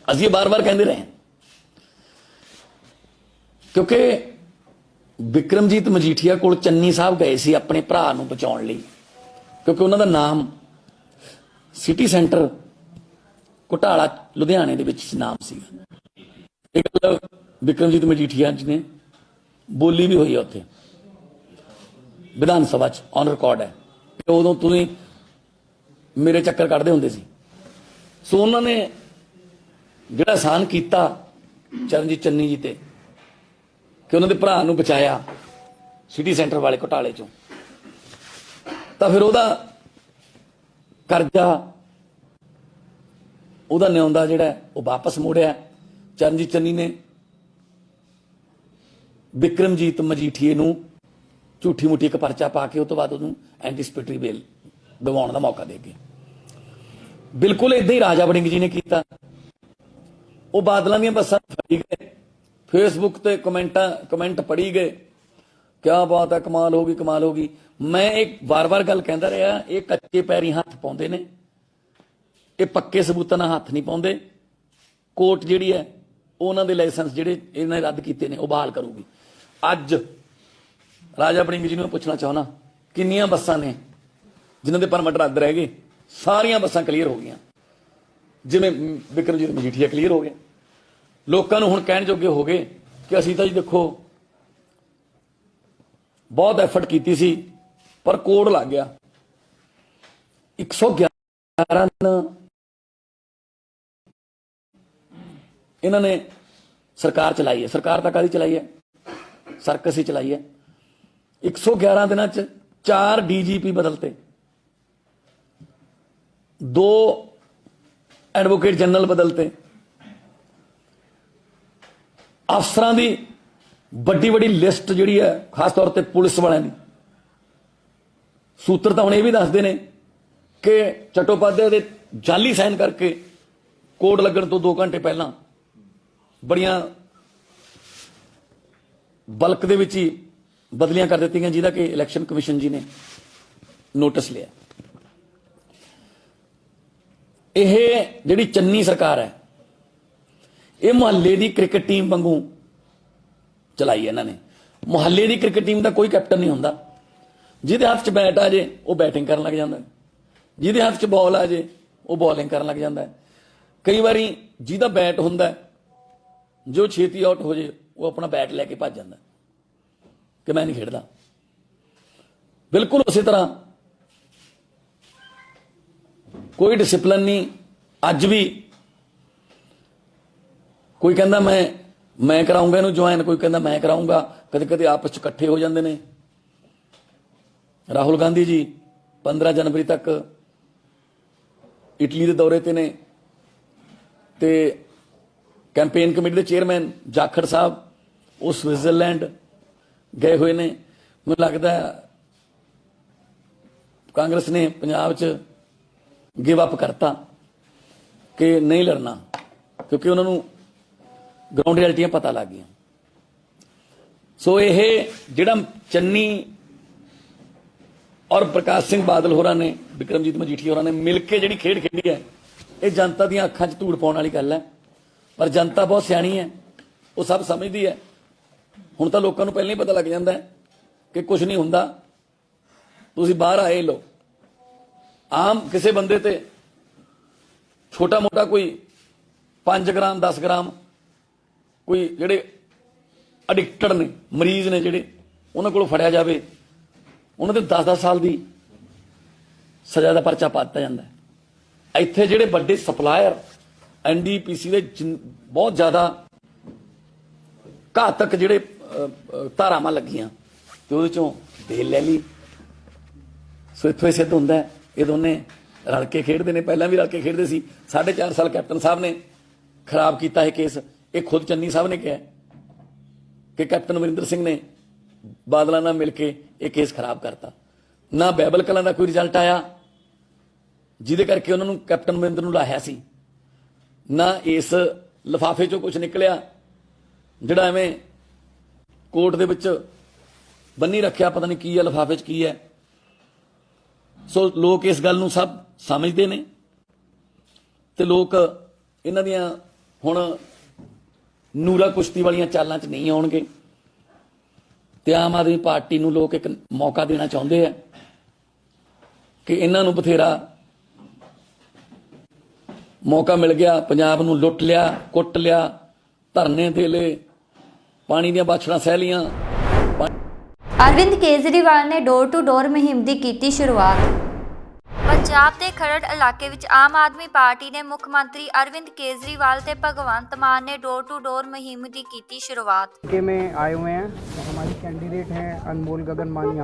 ਅਸੀਂ ਇਹ ਬਾਰ-ਬਾਰ ਕਹਿੰਦੇ ਰਹੇ, ਕਿਉਂਕਿ ਵਿਕਰਮਜੀਤ ਮਜੀਠੀਆ ਕੋਲ ਚੰਨੀ ਸਾਹਿਬ ਗਏ ਸੀ ਆਪਣੇ ਭਰਾ ਨੂੰ ਬਚਾਉਣ ਲਈ, ਕਿਉਂਕਿ ਉਹਨਾਂ ਦਾ ਨਾਮ ਸਿਟੀ ਸੈਂਟਰ ਘੁਟਾਲਾ ਲੁਧਿਆਣੇ ਦੇ ਵਿੱਚ ਨਾਮ ਸੀਗਾ। ਇਹ ਗੱਲ ਵਿਕਰਮਜੀਤ ਮਜੀਠੀਆ ਜੀ ਨੇ ਬੋਲੀ ਵੀ ਹੋਈ ਹੈ ਉੱਥੇ ਵਿਧਾਨ ਸਭਾ 'ਚ, ਔਨ ਰਿਕਾਰਡ ਹੈ ਕਿ ਉਦੋਂ ਤੁਸੀਂ ਮੇਰੇ ਚੱਕਰ ਕੱਢਦੇ ਹੁੰਦੇ ਸੀ। ਸੋ ਉਹਨਾਂ ਨੇ ਜਿਹੜਾ ਅਹਿਸਾਨ ਕੀਤਾ ਚਰਨਜੀਤ ਚੰਨੀ ਜੀ ਤੇ ਕਿ ਉਹਨਾਂ ਦੇ ਭਰਾ ਨੂੰ ਬਚਾਇਆ ਸਿਟੀ ਸੈਂਟਰ ਵਾਲੇ ਘੁਟਾਲੇ 'ਚੋਂ, ਤਾਂ ਫਿਰ ਉਹਦਾ ਕਰਜ਼ਾ, ਉਹਦਾ ਨਿਉਂਦਾ ਜਿਹੜਾ ਉਹ ਵਾਪਸ ਮੋੜਿਆ ਚਰਨਜੀਤ ਚੰਨੀ ਨੇ ਵਿਕਰਮਜੀਤ ਮਜੀਠੀਏ ਨੂੰ ਝੂਠੀ ਮੁੱਠੀ ਇੱਕ ਪਰਚਾ ਪਾ ਕੇ, ਉਹ ਤੋਂ ਬਾਅਦ ਉਹਨੂੰ ਐਂਟੀਸਪੇਟਰੀ ਬੇਲ ਦਿਵਾਉਣ ਦਾ ਮੌਕਾ ਦੇ ਕੇ। ਬਿਲਕੁਲ ਇਦਾਂ ਹੀ ਰਾਜਾ ਵੜਿੰਗ ਜੀ ਨੇ ਕੀਤਾ। ਉਹ ਬਾਦਲਾਂ ਦੀਆਂ ਬੱਸਾਂ ਫੜੀ ਗਏ, ਫੇਸਬੁੱਕ ਤੇ ਕਮੈਂਟ ਪੜੀ ਗਏ, ਕਿਆ ਬਾਤ ਹੈ, ਕਮਾਲ ਹੋ ਗਈ, ਕਮਾਲ ਹੋ ਗਈ। ਮੈਂ ਇੱਕ ਵਾਰ-ਵਾਰ ਗੱਲ ਕਹਿੰਦਾ ਰਿਹਾ, ਇਹ ਕੱਚੇ ਪੈਰੀ ਹੱਥ ਪਾਉਂਦੇ ਨੇ, ਇਹ ਪੱਕੇ ਸਬੂਤਾਂ ਨਾਲ ਹੱਥ ਨਹੀਂ ਪਾਉਂਦੇ। ਕੋਰਟ ਜਿਹੜੀ ਹੈ ਉਹਨਾਂ ਦੇ ਲਾਇਸੈਂਸ ਜਿਹੜੇ ਇਹਨਾਂ ਨੇ ਰੱਦ ਕੀਤੇ ਨੇ ਉਹ ਬਹਾਲ ਕਰੂਗੀ। ਅੱਜ ਰਾਜਾ ਵੜਿੰਗ ਜੀ ਨੂੰ ਪੁੱਛਣਾ ਚਾਹੁੰਦਾ, ਕਿੰਨੀਆਂ ਬੱਸਾਂ ਨੇ ਜਿਨ੍ਹਾਂ ਦੇ ਪਰਮਿਟ ਰੱਦ ਰਹਿ ਗਏ? ਸਾਰੀਆਂ ਬੱਸਾਂ ਕਲੀਅਰ ਹੋ ਗਈਆਂ, ਜਿਵੇਂ ਵਿਕਰਮਜੀਤ ਮਜੀਠੀਆ ਕਲੀਅਰ ਹੋ ਗਏ। ਲੋਕਾਂ ਨੂੰ ਹੁਣ ਕਹਿਣ ਜੋਗੇ ਹੋ ਗਏ ਕਿ ਅਸੀਂ ਤਾਂ ਜੀ ਦੇਖੋ ਬਹੁਤ ਐਫਰਟ ਕੀਤੀ ਸੀ ਪਰ ਕੋਡ ਲੱਗ ਗਿਆ। 111 ਇਹਨਾਂ ਨੇ ਸਰਕਾਰ ਚਲਾਈ ਹੈ। ਸਰਕਾਰ ਤਾਂ ਕਾਹਦੀ ਚਲਾਈ ਹੈ? ਸਰਕਸ ਹੀ ਚਲਾਈ ਹੈ। 111 ਦਿਨਾਂ ਚ 4 DGP ਬਦਲਤੇ, 2 ਐਡਵੋਕੇਟ ਜਨਰਲ ਬਦਲਤੇ, ਅਫਸਰਾਂ ਦੀ ਵੱਡੀ ਲਿਸਟ ਜਿਹੜੀ ਹੈ ਖਾਸ ਤੌਰ ਤੇ ਪੁਲਿਸ ਵਾਲਿਆਂ ਦੀ। ਸੂਤਰ ਤਾਂ ਹੁਣ ਇਹ ਵੀ ਦੱਸਦੇ ਨੇ ਕਿ ਚਟੋਪਾਧਿਆਏ ਦੇ ਜਾਲੀ ਸਾਈਨ ਕਰਕੇ ਕੋਡ ਲੱਗਣ ਤੋਂ 2 ਘੰਟੇ ਪਹਿਲਾਂ ਬੜੀਆਂ ਬਲਕ ਦੇ ਵਿੱਚ ਹੀ ਬਦਲੀਆਂ ਕਰ ਦਿੱਤੀਆਂ, ਜਿਹਦਾ ਕਿ ਇਲੈਕਸ਼ਨ ਕਮਿਸ਼ਨ ਜੀ ਨੇ ਨੋਟਿਸ ਲਿਆ। ਇਹ ਜਿਹੜੀ ਚੰਨੀ ਸਰਕਾਰ ਹੈ ਇਹ ਮੁਹੱਲੇ ਦੀ ਕ੍ਰਿਕਟ ਟੀਮ ਵਾਂਗੂ ਚਲਾਈ ਇਹਨਾਂ ਨੇ। ਮੁਹੱਲੇ ਦੀ ਕ੍ਰਿਕਟ ਟੀਮ ਦਾ ਕੋਈ ਕੈਪਟਨ ਨਹੀਂ ਹੁੰਦਾ। ਜਿਹਦੇ ਹੱਥ 'ਚ ਬੈਟ ਆ ਜੇ ਉਹ ਬੈਟਿੰਗ ਕਰਨ ਲੱਗ ਜਾਂਦਾ, ਜਿਹਦੇ ਹੱਥ 'ਚ ਬਾਲ ਆ ਜੇ ਉਹ ਬਾਲਿੰਗ ਕਰਨ ਲੱਗ ਜਾਂਦਾ। ਕਈ ਵਾਰੀ ਜਿਹਦਾ ਬੈਟ ਹੁੰਦਾ ਜੋ ਛੇਤੀ ਆਊਟ ਹੋ ਜੇ ਉਹ ਆਪਣਾ ਬੈਟ ਲੈ ਕੇ ਭੱਜ ਜਾਂਦਾ ਕਿ ਮੈਂ ਨਹੀਂ ਖੇਡਦਾ। ਬਿਲਕੁਲ ਉਸੇ ਤਰ੍ਹਾਂ ਕੋਈ ਡਿਸਪਲਿਨ ਨਹੀਂ। ਅੱਜ ਵੀ ਕੋਈ ਕਹਿੰਦਾ ਮੈਂ ਕਰਾਉਂਗਾ ਇਹਨੂੰ ਜੁਆਇਨ, ਕੋਈ ਕਹਿੰਦਾ ਮੈਂ ਕਰਾਉਂਗਾ। ਕਦੇ ਆਪਸ 'ਚ ਇਕੱਠੇ ਹੋ ਜਾਂਦੇ ਨੇ। ਰਾਹੁਲ ਗਾਂਧੀ ਜੀ 15 ਜਨਵਰੀ ਤੱਕ ਇਟਲੀ ਦੇ ਦੌਰੇ ਤੇ ਨੇ, ਤੇ ਕੈਂਪੇਨ ਕਮੇਟੀ ਦੇ ਚੇਅਰਮੈਨ ਜਾਖੜ ਸਾਹਿਬ ਉਹ ਸਵਿਟਜ਼ਰਲੈਂਡ, गए हुए ने। ਮੈਨੂੰ ਲੱਗਦਾ ਕਾਂਗਰਸ ਨੇ ਪੰਜਾਬ 'ਚ ਗਿਵ ਅਪ ਕਰਤਾ ਕਿ ਨਹੀਂ ਲੜਨਾ, ਕਿਉਂਕਿ ਉਹਨਾਂ ਨੂੰ ਗਰਾਊਂਡ ਰਿਐਲਿਟੀਆਂ ਪਤਾ ਲੱਗ ਗਈਆਂ। ਸੋ ਇਹ ਜਿਹੜਾ ਚੰਨੀ ਔਰ ਪ੍ਰਕਾਸ਼ ਸਿੰਘ ਬਾਦਲ ਹੋਰਾਂ ਨੇ, ਵਿਕਰਮਜੀਤ ਮਜੀਠੀਆ ਹੋਰਾਂ ਨੇ ਮਿਲ ਕੇ ਜਿਹੜੀ ਖੇਡ ਖੇਡੀ ਹੈ, ਇਹ ਜਨਤਾ ਦੀਆਂ ਅੱਖਾਂ 'ਚ ਧੂੜ ਪਾਉਣ ਵਾਲੀ ਗੱਲ ਹੈ। ਪਰ ਜਨਤਾ ਬਹੁਤ ਸਿਆਣੀ ਹੈ, ਉਹ ਸਭ ਸਮਝਦੀ ਹੈ। ਹੁਣ ਤਾਂ ਲੋਕਾਂ ਨੂੰ ਪਹਿਲਾਂ ਹੀ ਪਤਾ ਲੱਗ ਜਾਂਦਾ ਹੈ ਕਿ ਕੁਝ ਨਹੀਂ ਹੁੰਦਾ, ਤੁਸੀਂ ਬਾਹਰ ਆਏ ਲੋ। ਆਮ ਕਿਸੇ ਬੰਦੇ ਤੇ ਛੋਟਾ ਮੋਟਾ ਕੋਈ 5 ਗ੍ਰਾਮ 10 ਗ੍ਰਾਮ ਕੋਈ ਜਿਹੜੇ ਐਡਿਕਟਡ ਨੇ, ਮਰੀਜ਼ ਨੇ ਜਿਹੜੇ, ਉਹਨਾਂ ਕੋਲੋਂ ਫੜਿਆ ਜਾਵੇ, ਉਹਨਾਂ ਦੇ 10-10 ਸਾਲ ਦੀ ਸਜ਼ਾ ਦਾ ਪਰਚਾ ਪਾ ਦਿੱਤਾ ਜਾਂਦਾ ਹੈ। ਇੱਥੇ ਜਿਹੜੇ ਵੱਡੇ ਸਪਲਾਇਰ ਐਨਡੀਪੀਸੀ ਦੇ ਬਹੁਤ ਜ਼ਿਆਦਾ ਘਾਤਕ ਜਿਹੜੇ ਧਾਰਾਵਾਂ ਲੱਗੀਆਂ ਤੇ ਉਹਦੇ ਚੋਂ ਬੇਲ ਲੈ ਲਈ। ਸੋ ਇੱਥੋਂ ਇਹ ਸਿੱਧ ਹੁੰਦਾ ਹੈ ਇਹ ਦੋਨੇ ਰਲ ਕੇ ਖੇਡਦੇ ਨੇ, ਪਹਿਲਾਂ ਵੀ ਰਲ ਕੇ ਖੇਡਦੇ ਸੀ। 4.5 ਸਾਲ ਕੈਪਟਨ ਸਾਹਿਬ ਨੇ ਖਰਾਬ ਕੀਤਾ ਇਹ ਕੇਸ। ਇਹ ਖੁਦ ਚੰਨੀ ਸਾਹਿਬ ਨੇ ਕਿਹਾ ਕਿ ਕੈਪਟਨ ਅਮਰਿੰਦਰ ਸਿੰਘ ਨੇ ਬਾਦਲਾਂ ਨਾਲ ਮਿਲ ਕੇ ਇਹ ਕੇਸ ਖਰਾਬ ਕਰਤਾ। ਨਾ ਬਾਈਬਲ ਕਲਾਂ ਦਾ ਕੋਈ ਰਿਜ਼ਲਟ ਆਇਆ ਜਿਹਦੇ ਕਰਕੇ ਉਹਨਾਂ ਨੂੰ ਕੈਪਟਨ ਅਮਰਿੰਦਰ ਨੂੰ ਲਾਹਿਆ ਸੀ, ਨਾ ਇਸ ਲਿਫਾਫੇ ਚੋਂ ਕੁਝ ਨਿਕਲਿਆ ਜਿਹੜਾ ਐਵੇਂ ਕੋਰਟ ਦੇ ਵਿੱਚ ਬੰਨੀ ਰੱਖਿਆ, ਪਤਾ ਨਹੀਂ ਕੀ ਹੈ ਲਿਫਾਫੇ 'ਚ ਕੀ ਹੈ। ਸੋ ਲੋਕ ਇਸ ਗੱਲ ਨੂੰ ਸਭ ਸਮਝਦੇ ਨੇ ਤੇ ਲੋਕ ਇਹਨਾਂ ਦੀਆਂ ਹੁਣ ਨੂਰਾ ਕੁਸ਼ਤੀ ਵਾਲੀਆਂ ਚਾਲਾਂ 'ਚ ਨਹੀਂ ਆਉਣਗੇ ਤੇ ਆਮ ਆਦਮੀ ਪਾਰਟੀ ਨੂੰ ਲੋਕ ਇੱਕ ਮੌਕਾ ਦੇਣਾ ਚਾਹੁੰਦੇ ਆ ਕਿ ਇਹਨਾਂ ਨੂੰ ਬਥੇਰਾ ਮੌਕਾ ਮਿਲ ਗਿਆ, ਪੰਜਾਬ ਨੂੰ ਲੁੱਟ ਲਿਆ, ਕੁੱਟ ਲਿਆ, ਧਰਨੇ ਦੇ ਲਏ, ਪਾਣੀ ਦੀਆਂ ਬਾਛੜਾਂ ਸਹਿ ਲੀਆਂ। ਅਰਵਿੰਦ ਕੇਜਰੀਵਾਲ ਨੇ ਡੋਰ ਟੂ ਡੋਰ ਮੁਹਿੰਮ ਦੀ ਕੀਤੀ ਸ਼ੁਰੂਆਤ। ਪੰਜਾਬ ਦੇ ਖਰੜ ਇਲਾਕੇ ਵਿੱਚ ਆਮ ਆਦਮੀ ਪਾਰਟੀ ਦੇ ਮੁੱਖ ਮੰਤਰੀ अरविंद केजरीवाल ਤੇ ਭਗਵੰਤ ਮਾਨ ਨੇ ਡੋਰ टू डोर मुहिम की की शुरुआत। के में आए हुए हैं, हमारी कैंडिडेट हैं अनमोल गगन मान।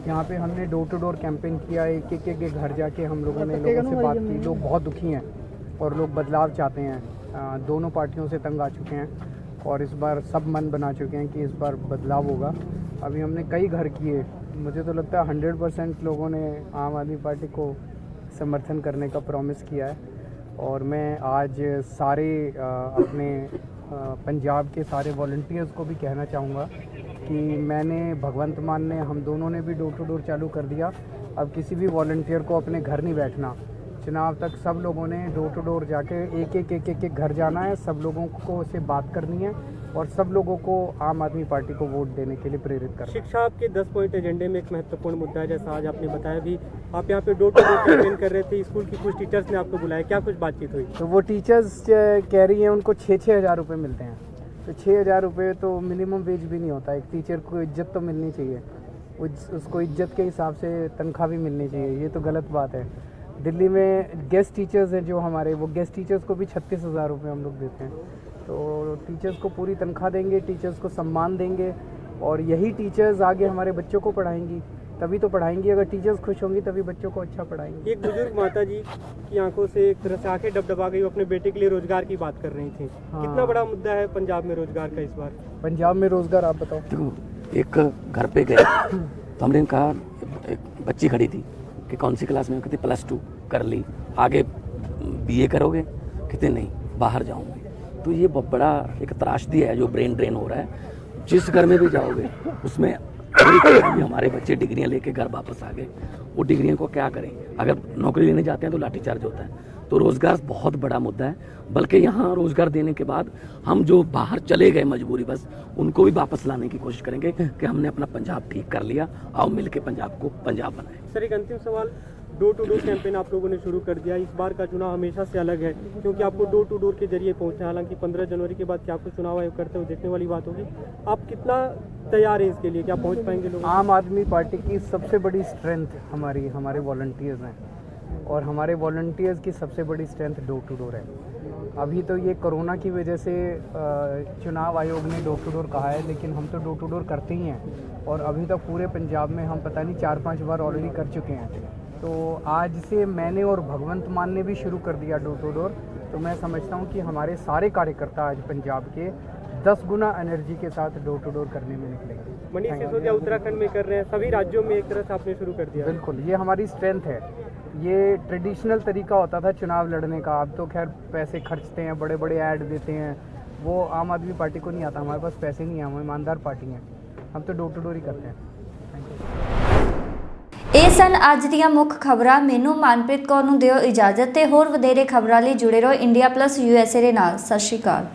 यहाँ पे हमने डोर टू डोर कैंपेन किया, एक के घर जाके हम लोगों ने लोगों से बात की। लोग बहुत दुखी हैं और लोग बदलाव चाहते हैं। दोनों पार्टियों से तंग आ चुके हैं और इस बार सब मन बना चुके हैं कि इस बार बदलाव होगा। अभी हमने कई घर किए, मुझे तो लगता है 100% लोगों ने आम आदमी पार्टी को समर्थन करने का प्रॉमिस किया है। और मैं आज सारे अपने पंजाब के सारे वॉलंटियर्स को भी कहना चाहूँगा कि मैंने भगवंत मान ने, हम दोनों ने भी डोर टू डोर चालू कर दिया। अब किसी भी वॉलंटियर को अपने घर नहीं बैठना, चुनाव तक सब लोगों ने डोर टू डोर जाके एक घर जाना है, सब लोगों को से बात करनी है और सब लोगों को आम आदमी पार्टी को वोट देने के लिए प्रेरित करना। शिक्षा आपके 10 पॉइंट एजेंडे में एक महत्वपूर्ण मुद्दा है, जैसा आज आपने बताया भी। आप यहाँ पे डोर टू डोर कैंपेन कर रहे थे, स्कूल की कुछ टीचर्स ने आपको बुलाया, क्या कुछ बातचीत हुई? तो वो टीचर्स कह रही हैं उनको 6-6 हज़ार रुपये मिलते हैं। तो 6 हज़ार रुपये तो मिनिमम वेज भी नहीं होता। एक टीचर को इज्जत तो मिलनी चाहिए, उसको इज्जत के हिसाब से तनख्वाह भी मिलनी चाहिए। ये तो गलत बात है। दिल्ली में गेस्ट टीचर्स हैं जो हमारे, वो गेस्ट टीचर्स को भी 36,000 रुपये हम लोग देते हैं। तो टीचर्स को पूरी तनख्वाह देंगे, टीचर्स को सम्मान देंगे और यही टीचर्स आगे हमारे बच्चों को पढ़ाएंगी, तभी तो पढ़ाएंगी। अगर टीचर्स खुश होंगी तभी बच्चों को अच्छा पढ़ाएंगे। एक बुजुर्ग माता जी की आंखों से एक तरह से आंखें डबडबा गई, वो अपने बेटे के लिए रोजगार की बात कर रही थी। हाँ। कितना बड़ा मुद्दा है पंजाब में रोजगार का इस बार? पंजाब में रोजगार आप बताओ। देखो, एक घर पे गए तो हमने कहा, एक बच्ची खड़ी थी कि कौन सी क्लास में, कहती +2 कर ली, आगे BA करोगे? कहते नहीं, बाहर जाऊंगे। तो ये बहुत बड़ा एक त्रासदी है जो ब्रेन ड्रेन हो रहा है। जिस घर में भी जाओगे उसमें हमारे बच्चे डिग्रियां लेके घर वापस आ गए, वो डिग्रियों को क्या करें? अगर नौकरी लेने जाते हैं तो लाठीचार्ज होता है। तो रोज़गार बहुत बड़ा मुद्दा है। बल्कि यहाँ रोज़गार देने के बाद हम जो बाहर चले गए मजबूरी बस, उनको भी वापस लाने की कोशिश करेंगे कि हमने अपना पंजाब ठीक कर लिया, आओ मिल के पंजाब को पंजाब बनाए। सर, एक अंतिम सवाल, डोर टू डोर कैंपेन आप लोगों ने शुरू कर दिया। इस बार का चुनाव हमेशा से अलग है क्योंकि आपको डोर टू डोर के जरिए पहुंचना है। हालांकि 15 जनवरी के बाद क्या आपको चुनाव आयोग करते हुए देखने वाली बात होगी। आप कितना तैयार हैं इसके लिए, क्या पहुंच पाएंगे लोग? आम आदमी पार्टी की सबसे बड़ी स्ट्रेंथ हमारे वॉलंटियर्स हैं और हमारे वॉलंटियर्स की सबसे बड़ी स्ट्रेंथ डोर टू डोर है। अभी तो ये कोरोना की वजह से चुनाव आयोग ने डोर टू डोर कहा है, लेकिन हम तो डोर टू डोर करते ही हैं और अभी तक पूरे पंजाब में हम पता नहीं 4-5 बार ऑलरेडी कर चुके हैं। तो आज से मैंने और भगवंत मान ने भी शुरू कर दिया डोर टू डोर। तो मैं समझता हूँ कि हमारे सारे कार्यकर्ता आज पंजाब के 10 गुना एनर्जी के साथ डोर टू डोर करने में निकलेंगे। मनीष सिसोदिया उत्तराखंड में कर रहे हैं, सभी राज्यों में एक तरह से आपने शुरू कर दिया। बिल्कुल, ये हमारी स्ट्रेंथ है। ये ट्रेडिशनल तरीका होता था चुनाव लड़ने का, अब तो खैर पैसे खर्चते हैं, बड़े बड़े ऐड देते हैं, वो आम आदमी पार्टी को नहीं आता। हमारे पास पैसे नहीं है, हम ईमानदार पार्टी हैं, हम तो डोर टू डोर ही करते हैं। ਇਹ ਸਨ ਅੱਜ ਦੀਆਂ ਮੁੱਖ ਖਬਰਾਂ। ਮੈਨੂੰ ਮਨਪ੍ਰੀਤ ਕੌਰ ਨੂੰ ਦਿਓ ਇਜਾਜ਼ਤ ਤੇ ਹੋਰ ਵਧੇਰੇ ਖਬਰਾਂ ਲਈ ਜੁੜੇ ਰਹੋ ਇੰਡੀਆ ਪਲੱਸ USA ਦੇ ਨਾਲ। ਸਤਿ ਸ਼੍ਰੀ ਅਕਾਲ।